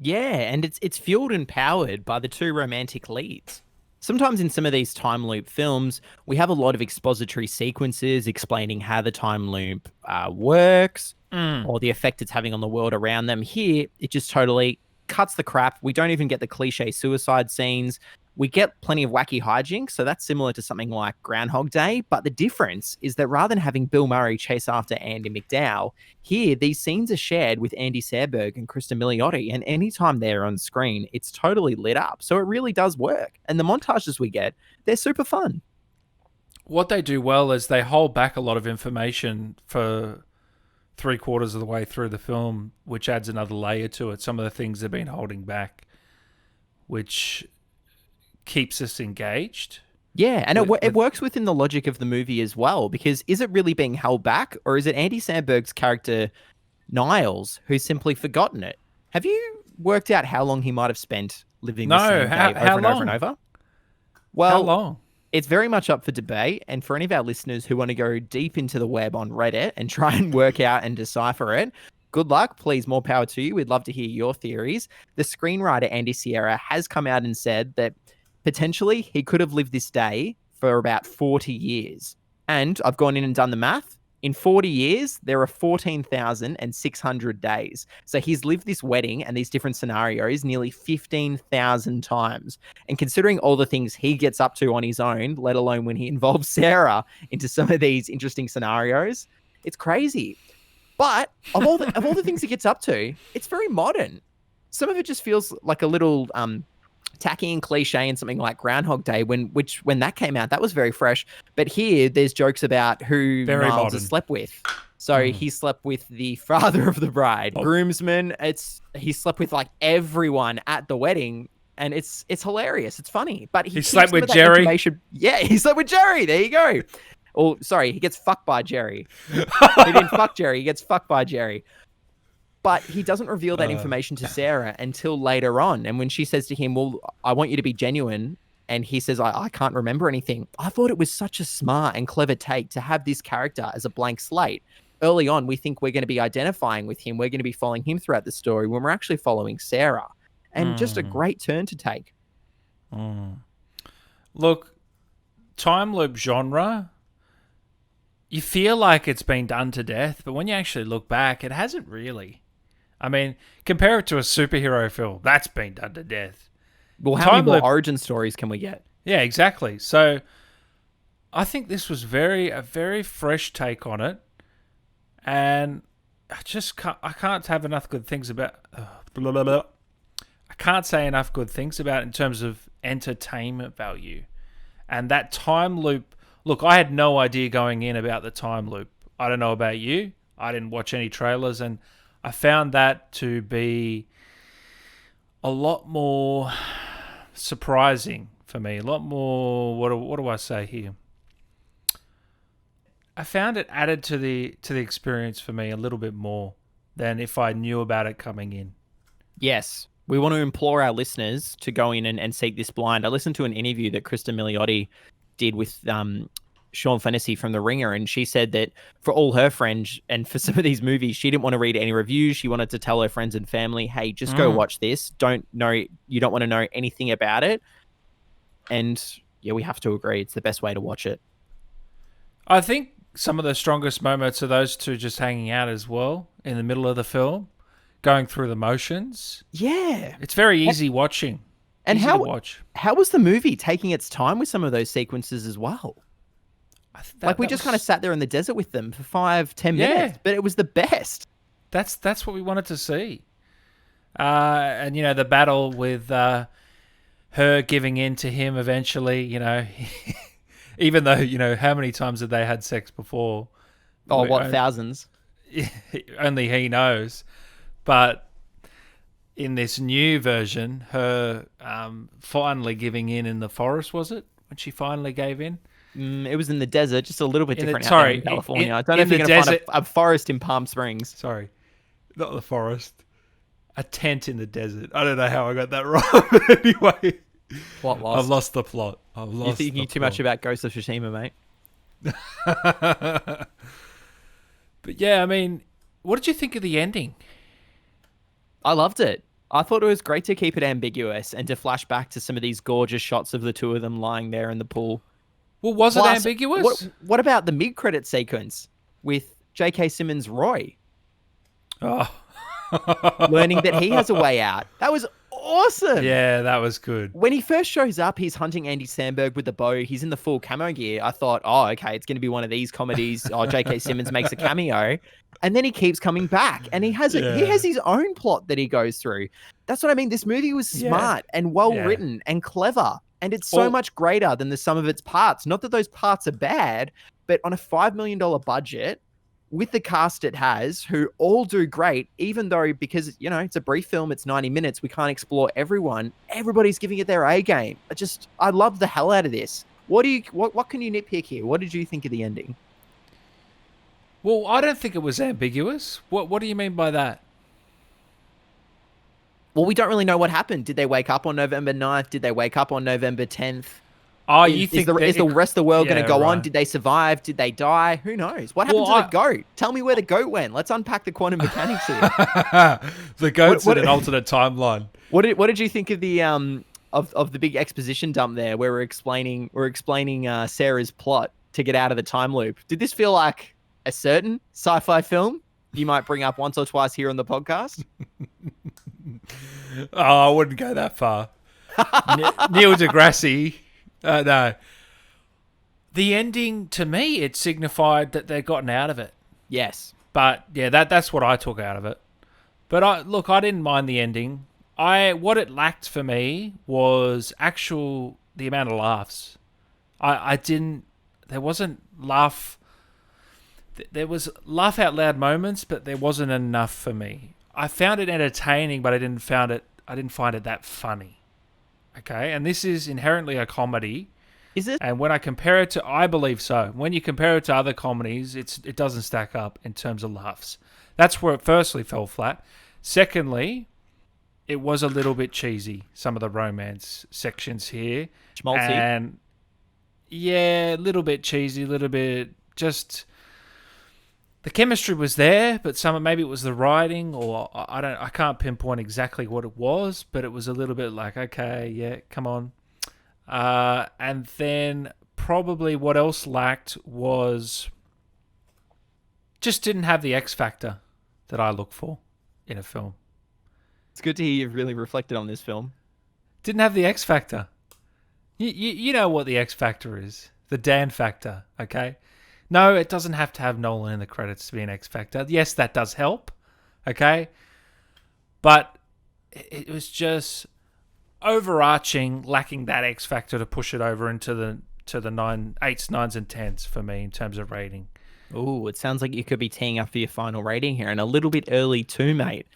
Yeah, and it's fueled and powered by the two romantic leads. Sometimes in some of these time loop films, we have a lot of expository sequences explaining how the time loop works or the effect it's having on the world around them. Here, it just totally cuts the crap. We don't even get the cliche suicide scenes. We get plenty of wacky hijinks, so that's similar to something like Groundhog Day, but the difference is that rather than having Bill Murray chase after Andy McDowell, here these scenes are shared with Andy Samberg and Krista Milioti, and anytime they're on screen, it's totally lit up, so it really does work. And the montages we get, they're super fun. What they do well is they hold back a lot of information for 3/4 of the way through the film, which adds another layer to it. Some of the things they've been holding back, which keeps us engaged. Yeah, and it works within the logic of the movie as well, because is it really being held back, or is it Andy Samberg's character, Niles, who's simply forgotten it? Have you worked out how long he might have spent living the same day over and over and over? Well, How long? it's very much up for debate, and for any of our listeners who want to go deep into the web on Reddit and try and work out and decipher it, good luck. Please, more power to you. We'd love to hear your theories. The screenwriter, Andy Sierra, has come out and said that potentially he could have lived this day for about 40 years. And I've gone in and done the math. In 40 years, there are 14,600 days. So he's lived this wedding and these different scenarios nearly 15,000 times. And considering all the things he gets up to on his own, let alone when he involves Sarah into some of these interesting scenarios, it's crazy. But of all the things he gets up to, it's very modern. Some of it just feels like a little tacky and cliche in something like Groundhog Day, when that came out, that was very fresh. But here, there's jokes about who Very Niles modern. has slept with. So he slept with the father of the bride, Oh. groomsmen. He slept with like everyone at the wedding, and it's hilarious. It's funny. But he slept keeps some with of that Jerry? information- Yeah, he slept with Jerry. There you go. Oh, sorry, he gets fucked by Jerry. He didn't fuck Jerry. He gets fucked by Jerry. But he doesn't reveal that information to Sarah until later on. And when she says to him, well, I want you to be genuine, and he says, I can't remember anything. I thought it was such a smart and clever take to have this character as a blank slate. Early on, we think we're going to be identifying with him. We're going to be following him throughout the story when we're actually following Sarah. And just a great turn to take. Look, time loop genre, you feel like it's been done to death, but when you actually look back, it hasn't really. I mean, compare it to a superhero film. That's been done to death. Well, how many Time more loop- origin stories can we get? Yeah, exactly. So I think this was a very fresh take on it, and I can't have enough good things about. Blah, blah, blah. I can't say enough good things about it in terms of entertainment value, and that time loop. Look, I had no idea going in about the time loop. I don't know about you. I didn't watch any trailers, and I found that to be a lot more surprising for me. A lot more. What do I say here? I found it added to the experience for me a little bit more than if I knew about it coming in. Yes. We want to implore our listeners to go in and seek this blind. I listened to an interview that Krista Milioti did with Sean Fennessy from The Ringer, and she said that for all her friends and for some of these movies, she didn't want to read any reviews. She wanted to tell her friends and family, hey, just go watch this. You don't want to know anything about it. And yeah, we have to agree. It's the best way to watch it. I think some of the strongest moments are those two just hanging out as well in the middle of the film, going through the motions. Yeah. It's very easy watching. And Easy to watch. how was the movie taking its time with some of those sequences as well? We just kind of sat there in the desert with them for 5-10 minutes, but it was the best. That's what we wanted to see. And you know, the battle with her giving in to him eventually, you know, even though, you know, how many times have they had sex before? Oh, what, thousands? Only he knows. But in this new version, her finally giving in the forest, was it? When she finally gave in? It was in the desert, just a little bit different out there in California. I don't know in if you're the going to find desert- a forest in Palm Springs. Sorry, not the forest. A tent in the desert. I don't know how I got that wrong. But anyway, What lost? I've lost the plot. You're thinking too much about Ghost of Tsushima, mate. But yeah, I mean, what did you think of the ending? I loved it. I thought it was great to keep it ambiguous and to flash back to some of these gorgeous shots of the two of them lying there in the pool. Well, was it Plus, ambiguous? What about the mid-credit sequence with J.K. Simmons Roy Oh. learning that he has a way out? That was awesome. Yeah, that was good. When he first shows up, he's hunting Andy Samberg with the bow. He's in the full camo gear. I thought, oh, okay, it's going to be one of these comedies. Oh, J.K. Simmons makes a cameo. And then he keeps coming back. And he has his own plot that he goes through. That's what I mean. This movie was smart and well written and clever. And it's so much greater than the sum of its parts. Not that those parts are bad, but on a $5 million budget, with the cast it has, who all do great, even though because, you know, it's a brief film, it's 90 minutes, we can't explore everyone. Everybody's giving it their A game. I love the hell out of this. What can you nitpick here? What did you think of the ending? Well, I don't think it was ambiguous. What do you mean by that? Well, we don't really know what happened. Did they wake up on November 9th? Did they wake up on November 10th? Oh, Is the rest of the world going to go on? right. Did they survive? Did they die? Who knows? What happened to the goat? Tell me where the goat went. Let's unpack the quantum mechanics here. The goat's What- in an alternate timeline. What did you think of the of the big exposition dump there, where we're explaining Sarah's plot to get out of the time loop? Did this feel like a certain sci-fi film you might bring up once or twice here on the podcast? Oh, I wouldn't go that far. Neil deGrasse. No. The ending, to me, it signified that they'd gotten out of it. Yes. But yeah, that's what I took out of it. But I didn't mind the ending. What it lacked for me was the amount of laughs. There wasn't laugh. There was laugh out loud moments, but there wasn't enough for me. I found it entertaining, but I didn't find it that funny. Okay, and this is inherently a comedy. Is it? And when I compare it to, I believe so. When you compare it to other comedies, it doesn't stack up in terms of laughs. That's where it firstly fell flat. Secondly, it was a little bit cheesy, some of the romance sections here. Schmaltzy. And yeah, a little bit cheesy, a little bit just... The chemistry was there, but maybe it was the writing, or I can't pinpoint exactly what it was, but it was a little bit like, okay, yeah, come on. And then probably what else lacked was just didn't have the X factor that I look for in a film. It's good to hear you've really reflected on this film. Didn't have the X factor. You know what the X factor is. The Dan factor, okay? No, it doesn't have to have Nolan in the credits to be an X factor. Yes, that does help, okay? But it was just overarching, lacking that X factor to push it over into the 8s, 9s, and 10s for me in terms of rating. Ooh, it sounds like you could be teeing up for your final rating here, and a little bit early too, mate.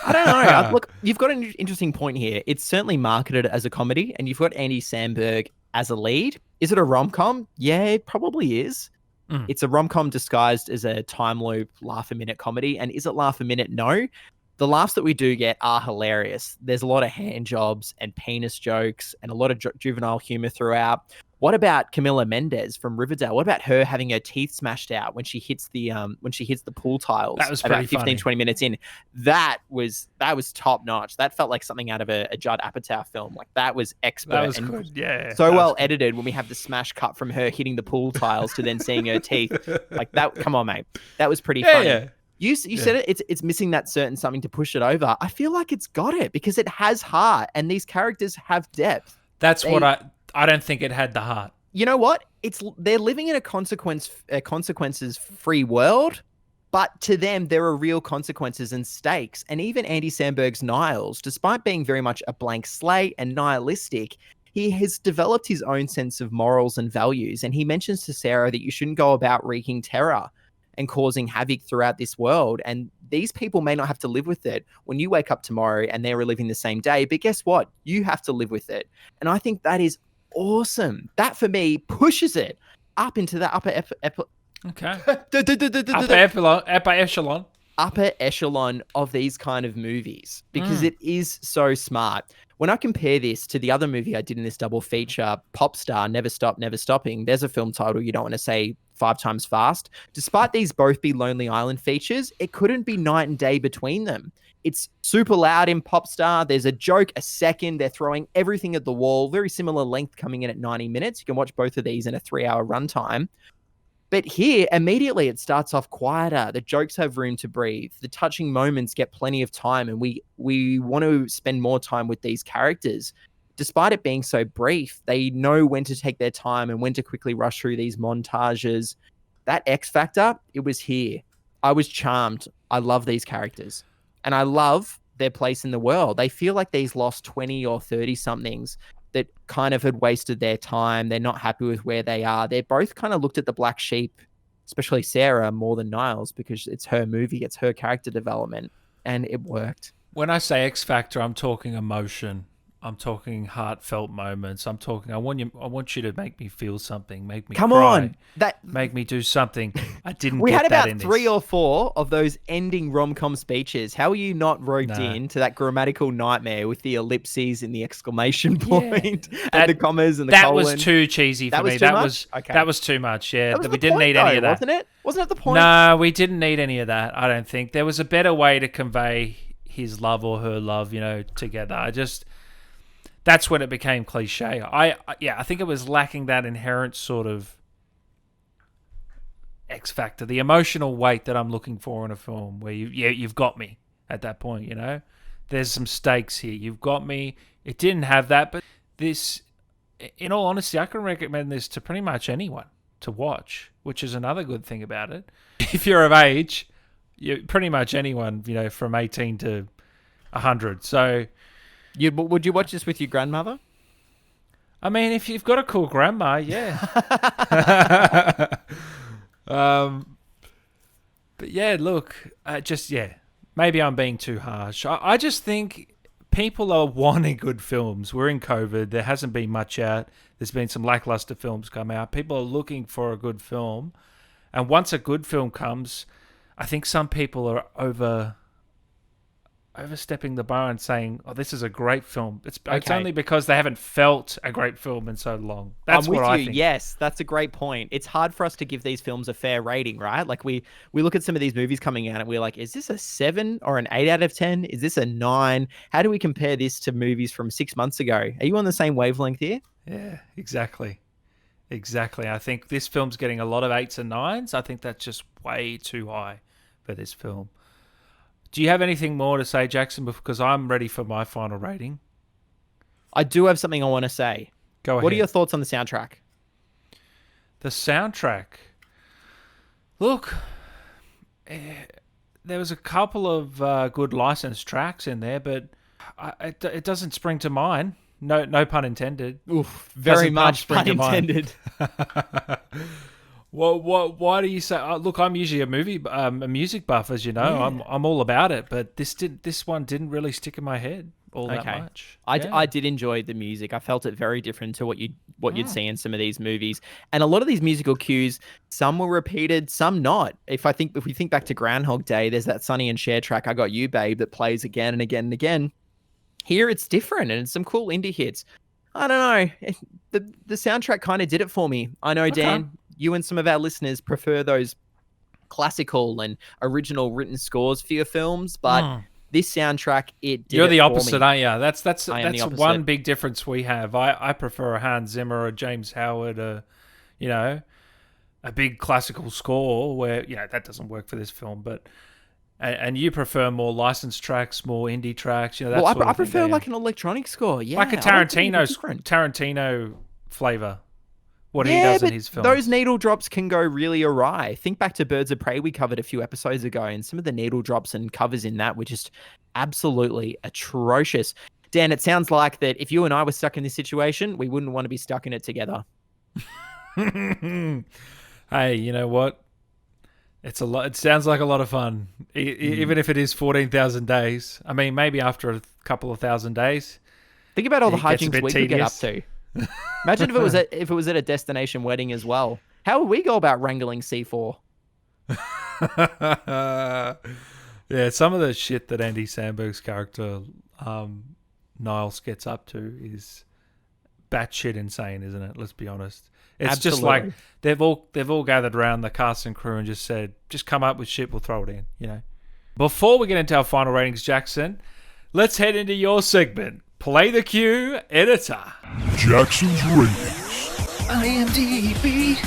I don't know. Look, you've got an interesting point here. It's certainly marketed as a comedy, and you've got Andy Samberg as a lead. Is it a rom-com? Yeah, it probably is. It's a rom-com disguised as a time loop, laugh-a-minute comedy. And is it laugh-a-minute? No. The laughs that we do get are hilarious. There's a lot of hand jobs and penis jokes and a lot of juvenile humor throughout. What about Camila Mendes from Riverdale? What about her having her teeth smashed out when she hits the pool tiles? That was about pretty 15, funny. 20 minutes in. That was top notch. That felt like something out of a Judd Apatow film. Like that was expert. That was and good, yeah. so that well was good. edited when we have the smash cut from her hitting the pool tiles to then seeing her teeth. Like that. Come on, mate. That was pretty funny. Yeah. You said it's missing that certain something to push it over. I feel like it's got it because it has heart and these characters have depth. That's what I don't think it had the heart. You know what? They're living in a consequences free world, but to them there are real consequences and stakes. And even Andy Samberg's Niles, despite being very much a blank slate and nihilistic, he has developed his own sense of morals and values. And he mentions to Sarah that you shouldn't go about wreaking terror and causing havoc throughout this world. And these people may not have to live with it when you wake up tomorrow and they're reliving the same day. But guess what? You have to live with it. And I think that is awesome. That for me pushes it up into the upper Upper echelon of these kind of movies because it is so smart. When I compare this to the other movie I did in this double feature, Popstar, Never Stop, Never Stopping, there's a film title you don't want to say 5 times fast. Despite these both be Lonely Island features, it couldn't be night and day between them. It's super loud in Popstar. There's a joke a second. They're throwing everything at the wall. Very similar length coming in at 90 minutes. You can watch both of these in a 3-hour runtime. But here, immediately it starts off quieter. The jokes have room to breathe. The touching moments get plenty of time, and we want to spend more time with these characters. Despite it being so brief, they know when to take their time and when to quickly rush through these montages. That X factor, it was here. I was charmed. I love these characters. And I love their place in the world. They feel like these lost 20 or 30 somethings that kind of had wasted their time. They're not happy with where they are. They're both kind of looked at the black sheep, especially Sarah, more than Niles, because it's her movie, it's her character development, and it worked. When I say X factor, I'm talking emotion. I'm talking heartfelt moments. I'm talking. I want you to make me feel something. Make me Come cry. on, Make me do something. I didn't. we get had that about in 3 this. or 4 of those ending rom-com speeches. How are you not roped into that grammatical nightmare with the ellipses and the exclamation point and the commas and the that colon? was too cheesy for That was me. too That much? was Okay. that was too much. Yeah, That was we the didn't point, need any of though, that. wasn't it? Wasn't it the point? No, we didn't need any of that. I don't think there was a better way to convey his love or her love, together. That's when it became cliche. I think it was lacking that inherent sort of X factor, the emotional weight that I'm looking for in a film where you've got me at that point, There's some stakes here. You've got me. It didn't have that, but this, in all honesty, I can recommend this to pretty much anyone to watch, which is another good thing about it. If you're of age, pretty much anyone, from 18 to 100. So, Would you watch this with your grandmother? I mean, if you've got a cool grandma, yeah. But yeah, look, maybe I'm being too harsh. I just think people are wanting good films. We're in COVID. There hasn't been much out. There's been some lackluster films come out. People are looking for a good film. And once a good film comes, I think some people are overstepping the bar and saying, "Oh, this is a great film." It's only because they haven't felt a great film in so long. That's I'm with what I you. think. Yes, that's a great point. It's hard for us to give these films a fair rating, right? Like we look at some of these movies coming out and we're like, is this a 7 or an 8 out of 10? Is this a 9? How do we compare this to movies from 6 months ago? Are you on the same wavelength here? Yeah, exactly. Exactly. I think this film's getting a lot of 8s and 9s. I think that's just way too high for this film. Do you have anything more to say, Jackson? Because I'm ready for my final rating. I do have something I want to say. Go ahead. What are your thoughts on the soundtrack? The soundtrack. Look, there was a couple of good licensed tracks in there, but it doesn't spring to mind. No pun intended. Oof, very Doesn't much spring pun to mind. intended. Well, why do you say? Look, I'm usually a music buff, as you know. Yeah. I'm all about it, but this one didn't really stick in my head all that much. I did enjoy the music. I felt it very different to what you'd see in some of these movies. And a lot of these musical cues, some were repeated, some not. If we think back to Groundhog Day, there's that Sonny and Cher track, "I Got You, Babe," that plays again and again and again. Here it's different, and it's some cool indie hits. I don't know. The soundtrack kind of did it for me. I know, Dan, you and some of our listeners prefer those classical and original written scores for your films, but this soundtrack, it did You're it the for opposite, me. aren't you? That's I am the opposite. one big difference we have. I prefer a Hans Zimmer, a James Howard, a big classical score where that doesn't work for this film, but and you prefer more licensed tracks, more indie tracks. That Well, sort of I thing, prefer don't you? like an electronic score. Yeah, like a I like something Tarantino different. Tarantino flavor. What he Yeah, does in but his films. those needle drops can go really awry. Think back to Birds of Prey we covered a few episodes ago, and some of the needle drops and covers in that were just absolutely atrocious. Dan, it sounds like that if you and I were stuck in this situation, we wouldn't want to be stuck in it together. Hey, you know what? It's a lot. It sounds like a lot of fun, even if it is 14,000 days. I mean, maybe after a couple of thousand days. Think about all the It gets a hijinks bit we could get up tedious. to. Imagine if it was at a destination wedding as well. How would we go about wrangling C4? Yeah, some of the shit that Andy Samberg's character Niles gets up to is batshit insane, isn't it? Let's be honest. It's just like Absolutely. they've all gathered around the cast and crew and just said, just come up with shit, we'll throw it in. Before we get into our final ratings, Jackson, let's head into your segment. Play the cue, editor. Jackson's ratings. IMDb,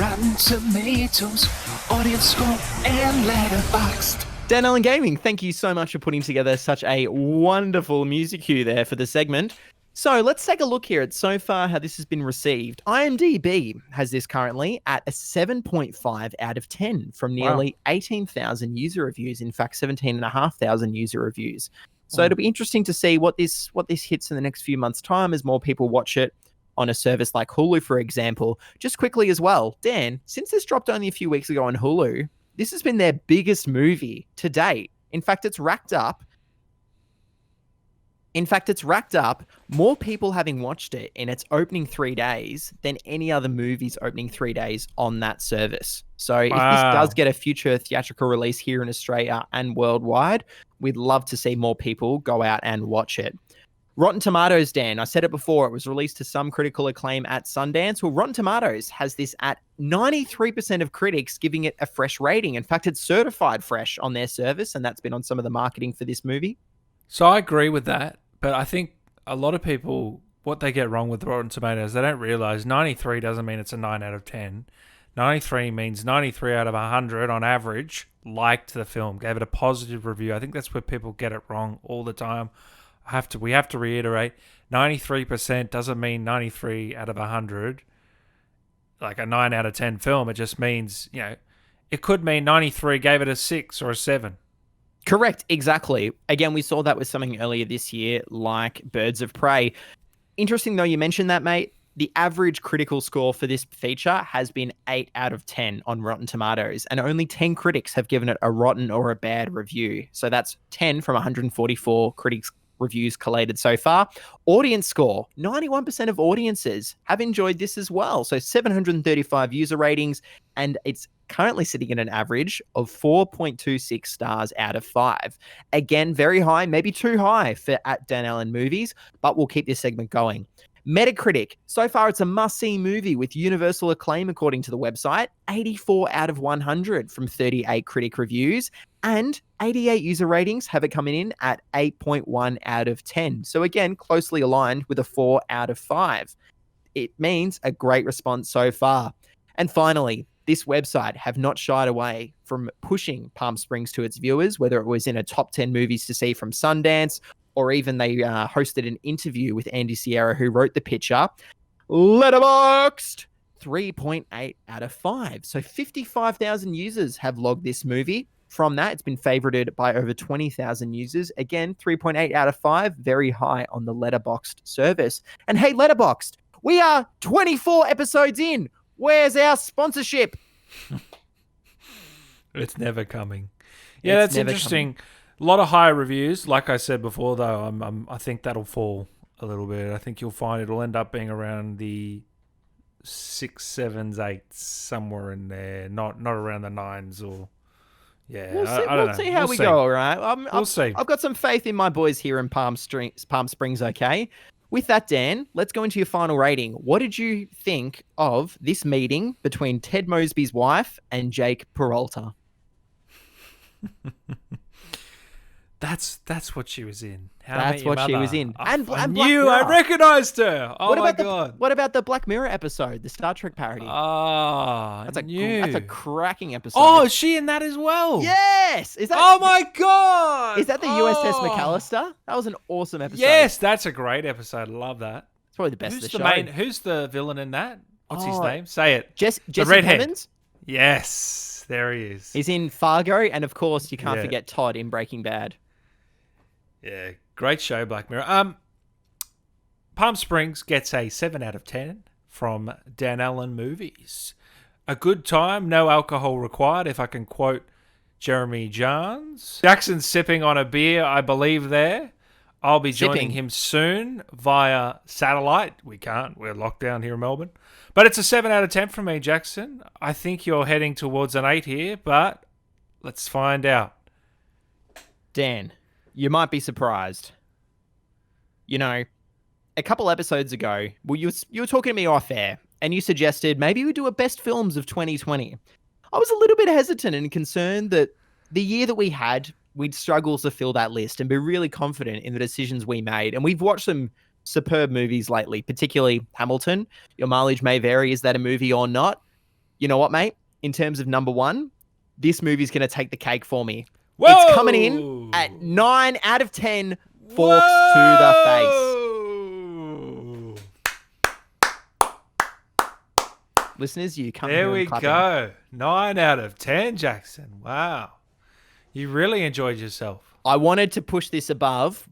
Rotten Tomatoes, audience score, and Letterboxd. Dan Allen Gaming, thank you so much for putting together such a wonderful music cue there for the segment. So let's take a look here at so far how this has been received. IMDb has this currently at a 7.5 out of 10 from nearly 18,000 user reviews. In fact, 17,500 user reviews. So it'll be interesting to see what this hits in the next few months' time as more people watch it on a service like Hulu, for example. Just quickly as well, Dan, since this dropped only a few weeks ago on Hulu, this has been their biggest movie to date. In fact, it's racked up more people having watched it in its opening 3 days than any other movie's opening 3 days on that service. So if this does get a future theatrical release here in Australia and worldwide, we'd love to see more people go out and watch it. Rotten Tomatoes, Dan, I said it before, it was released to some critical acclaim at Sundance. Well, Rotten Tomatoes has this at 93% of critics giving it a fresh rating. In fact, it's certified fresh on their service, and that's been on some of the marketing for this movie. So I agree with that, but I think a lot of people, what they get wrong with Rotten Tomatoes, they don't realize 93 doesn't mean it's a 9 out of 10. 93 means 93 out of 100 on average liked the film, gave it a positive review. I think that's where people get it wrong all the time. We have to reiterate, 93% doesn't mean 93 out of 100, like a 9 out of 10 film. It just means, it could mean 93 gave it a 6 or a 7. Correct, exactly. Again, we saw that with something earlier this year, like Birds of Prey. Interesting, though, you mentioned that, mate. The average critical score for this feature has been 8 out of 10 on Rotten Tomatoes, and only 10 critics have given it a rotten or a bad review. So that's 10 from 144 critics' reviews collated so far. Audience score, 91% of audiences have enjoyed this as well. So 735 user ratings, and it's currently sitting at an average of 4.26 stars out of 5. Again, very high, maybe too high for at Dan Allen Movies, but we'll keep this segment going. Metacritic, so far it's a must-see movie with universal acclaim according to the website, 84 out of 100 from 38 critic reviews, and 88 user ratings have it coming in at 8.1 out of 10. So again, closely aligned with a 4 out of 5. it means a great response so far. And finally, this website have not shied away from pushing Palm Springs to its viewers, whether it was in a top 10 movies to see from Sundance, or even they hosted an interview with Andy Sierra, who wrote the picture. Letterboxd 3.8 out of 5. So 55,000 users have logged this movie. From that, it's been favorited by over 20,000 users. Again, 3.8 out of 5, very high on the Letterboxd service. And hey, Letterboxd, we are 24 episodes in. Where's our sponsorship? It's never coming. Yeah, It's that's never interesting. A lot of high reviews. Like I said before, though, I think that'll fall a little bit. I think you'll find it'll end up being around the 6, 7s, 8s, somewhere in there. Not around the 9s or... Yeah, We'll see, I don't know. see how We'll we see. go, all right? We'll see. I've got some faith in my boys here in Palm Springs, okay? With that, Dan, let's go into your final rating. What did you think of this meeting between Ted Mosby's wife and Jake Peralta? That's what she was in. How I That's Met Your what she Mother. was in. I And Black knew. I Mirror. recognized her. Oh my god. What about the Black Mirror episode, the Star Trek parody? Ah, that's that's a cracking episode. Oh, is she in that as well? yes! Is that Oh my god. is that the USS Oh. McAllister? That was an awesome episode. Yes, that's a great episode. I love that. It's probably the best Who's of the the show. main? Who's the villain in that? What's his Oh, name? Say it. Jesse redhead. Plemons? Yes, there he is. He's in Fargo, and of course, you can't Yeah. forget Todd in Breaking Bad. Yeah, great show, Black Mirror. Palm Springs gets a 7 out of 10 from Dan Allen Movies. A good time, no alcohol required, if I can quote Jeremy Johns. Jackson's sipping on a beer, I believe, there. I'll be joining Sipping. him soon via satellite. We can't. We're locked down here in Melbourne. But it's a 7 out of 10 from me, Jackson. I think you're heading towards an 8 here, but let's find out. Dan, you might be surprised. You know, a couple episodes ago, you were talking to me off air, and you suggested maybe we do a best films of 2020. I was a little bit hesitant and concerned that the year that we had, we'd struggle to fill that list and be really confident in the decisions we made. And we've watched some superb movies lately, particularly Hamilton. Your mileage may vary. Is that a movie or not? You know what, mate? In terms of number one, this movie's going to take the cake for me. It's coming in at 9 out of 10 forks to the face. Listeners, you come There here we and clap go. 9 out of 10, Jackson. Wow. You really enjoyed yourself. I wanted to push this above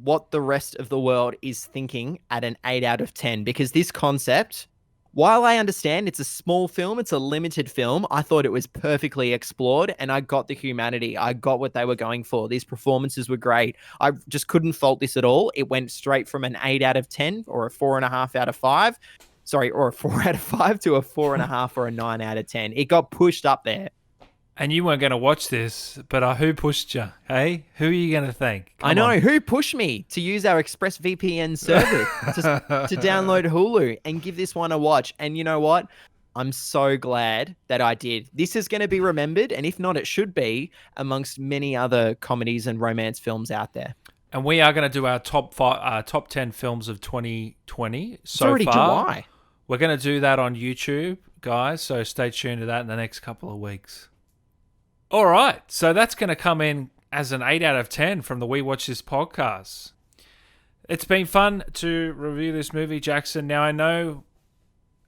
what the rest of the world is thinking at an 8 out of 10, because this concept, while I understand it's a small film, it's a limited film, I thought it was perfectly explored, and I got the humanity. I got what they were going for. These performances were great. I just couldn't fault this at all. It went straight from an 8 out of 10 or a 4.5 out of 5. Sorry, or a 4 out of 5 to a 4.5 or a 9 out of 10. It got pushed up there. And you weren't going to watch this, but who pushed you? Hey, who are you going to thank? I Come know. on. Who pushed me to use our ExpressVPN service to download Hulu and give this one a watch? And you know what? I'm so glad that I did. This is going to be remembered, and if not, it should be, amongst many other comedies and romance films out there. And we are going to do our top 10 films of 2020 It's so already far. July. We're going to do that on YouTube, guys, so stay tuned to that in the next couple of weeks. All right, so that's going to come in as an 8 out of 10 from the We Watch This podcast. It's been fun to review this movie, Jackson. Now, I know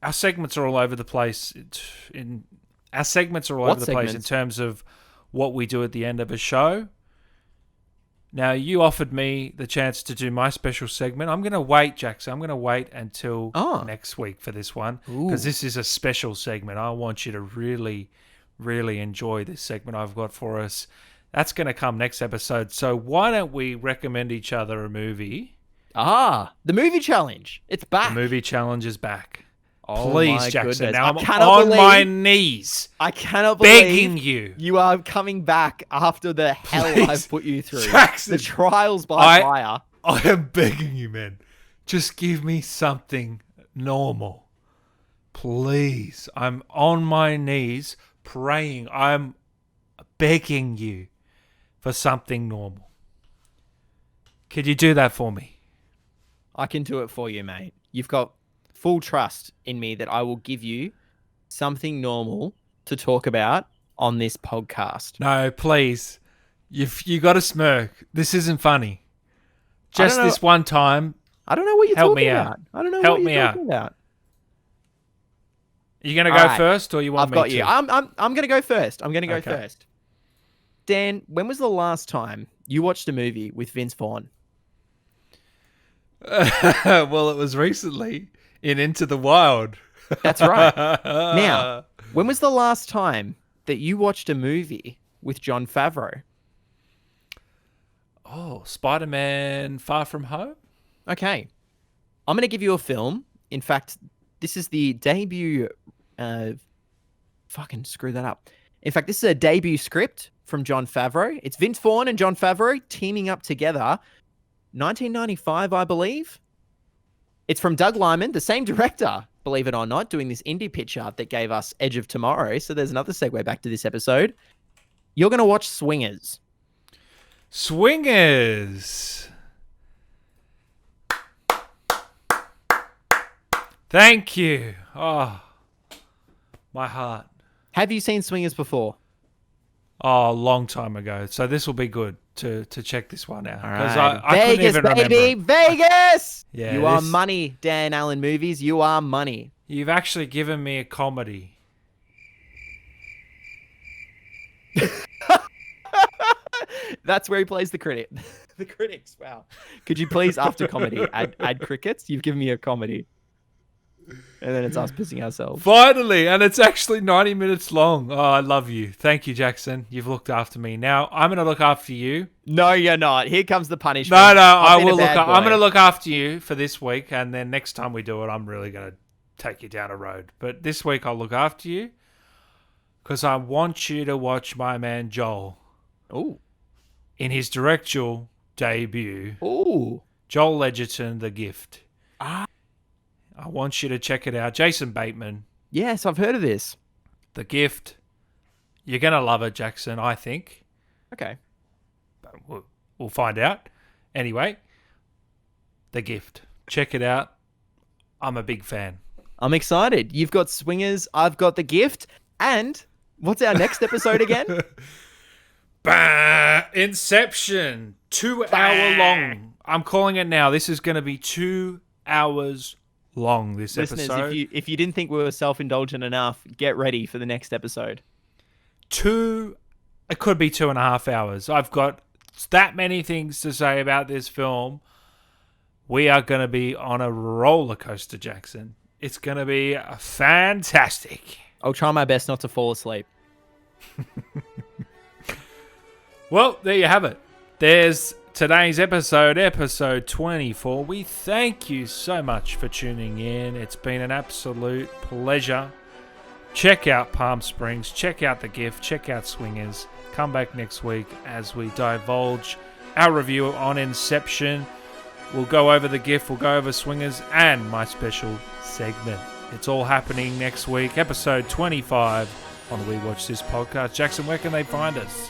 our segments are all over the place. In terms of what we do at the end of a show. Now, you offered me the chance to do my special segment. I'm going to wait, Jackson. I'm going to wait until next week for this one, because this is a special segment. I want you to really enjoy this segment I've got for us. That's going to come next episode. So why don't we recommend each other a movie? The movie challenge. It's back. The movie challenge is back. Oh Please, my Jackson. goodness. Now I I'm cannot on believe- my knees I cannot believe begging you. you are coming back after the hell Please, I've put you through. Jackson. The trials by fire. I am begging you, man. Just give me something normal. Please. I'm on my knees praying. I'm begging you for something normal. Could you do that for me? I can do it for you, mate. You've got full trust in me that I will give you something normal to talk about on this podcast. No, please. You got to smirk. This isn't funny. Just know. this one time. I don't know what you're Help talking me about. out. I don't know Help what me you're out. talking about. Are you going to go All right. first or you want I've me got to? you. I'm going to go first. I'm going to go Okay. first. Dan, when was the last time you watched a movie with Vince Vaughn? Well, it was recently in Into the Wild. That's right. Now, when was the last time that you watched a movie with Jon Favreau? Oh, Spider-Man Far From Home? Okay. I'm going to give you a film. In fact, this is the debut... fucking screw that up. In fact, this is a debut script from Jon Favreau. It's Vince Vaughn and Jon Favreau teaming up together. 1995, I believe. It's from Doug Liman, the same director, believe it or not, doing this indie picture that gave us Edge of Tomorrow. So there's another segue back to this episode. You're going to watch Swingers. Swingers. Thank you. Oh, my heart. Have you seen Swingers before? Oh, a long time ago. So this will be good to check this one out. All 'Cause right. I couldn't Vegas, even remember baby. it. Vegas. Yeah, you are this- money, Dan Allen Movies. You are money. You've actually given me a comedy. That's where he plays the critic. The critics. Wow. Could you please, after comedy, add crickets? You've given me a comedy. And then it's us pissing ourselves. Finally, and it's actually 90 minutes long. Oh, I love you. Thank you, Jackson. You've looked after me. Now I'm going to look after you. No, you're not. Here comes the punishment. No, I've I been a will look. bad I'm boy. going to look after you for this week, and then next time we do it, I'm really going to take you down a road. But this week I'll look after you because I want you to watch my man Joel Ooh. in his directorial debut. Ooh. Joel Edgerton, The Gift. I want you to check it out. Jason Bateman, Yes, I've heard of this. The Gift. You're going to love it, Jackson, I think. Okay. But we'll find out. Anyway, The Gift. Check it out. I'm a big fan. I'm excited. You've got Swingers. I've got The Gift. And what's our next episode again? Bah! Inception. 2 hour long. I'm calling it now. This is going to be 2 hours long, this Listeners, episode. if you didn't think we were self-indulgent enough, get ready for the next episode. It could be 2.5 hours. I've got that many things to say about this film. We are going to be on a roller coaster, Jackson. It's going to be fantastic. I'll try my best not to fall asleep. Well, there you have it. There's today's episode 24. We thank you so much for tuning in. It's been an absolute pleasure. Check out Palm Springs. Check out The Gift. Check out Swingers. Come back next week as we divulge our review on Inception. We'll go over The Gift. We'll go over Swingers and my special segment. It's all happening next week. Episode 25 on We Watch This Podcast. Jackson, where can they find us?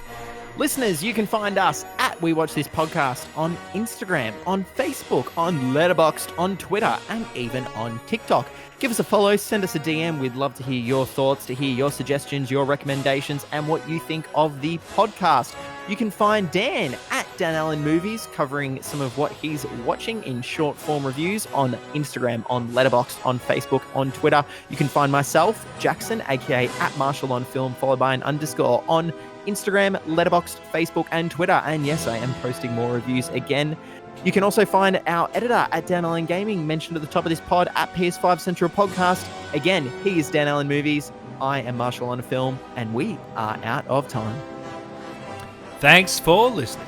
Listeners, you can find us at We Watch This Podcast on Instagram, on Facebook, on Letterboxd, on Twitter, and even on TikTok. Give us a follow, send us a DM. We'd love to hear your thoughts, to hear your suggestions, your recommendations, and what you think of the podcast. You can find Dan at Dan Allen Movies, covering some of what he's watching in short form reviews on Instagram, on Letterboxd, on Facebook, on Twitter. You can find myself, Jackson, aka at Marshall on Film, followed by an underscore on Instagram, Letterboxd, Facebook, and Twitter. And yes, I am posting more reviews again. You can also find our editor at Dan Allen Gaming, mentioned at the top of this pod, at PS5 Central Podcast. Again, he is Dan Allen Movies. I am Marshall on Film, and we are out of time. Thanks for listening.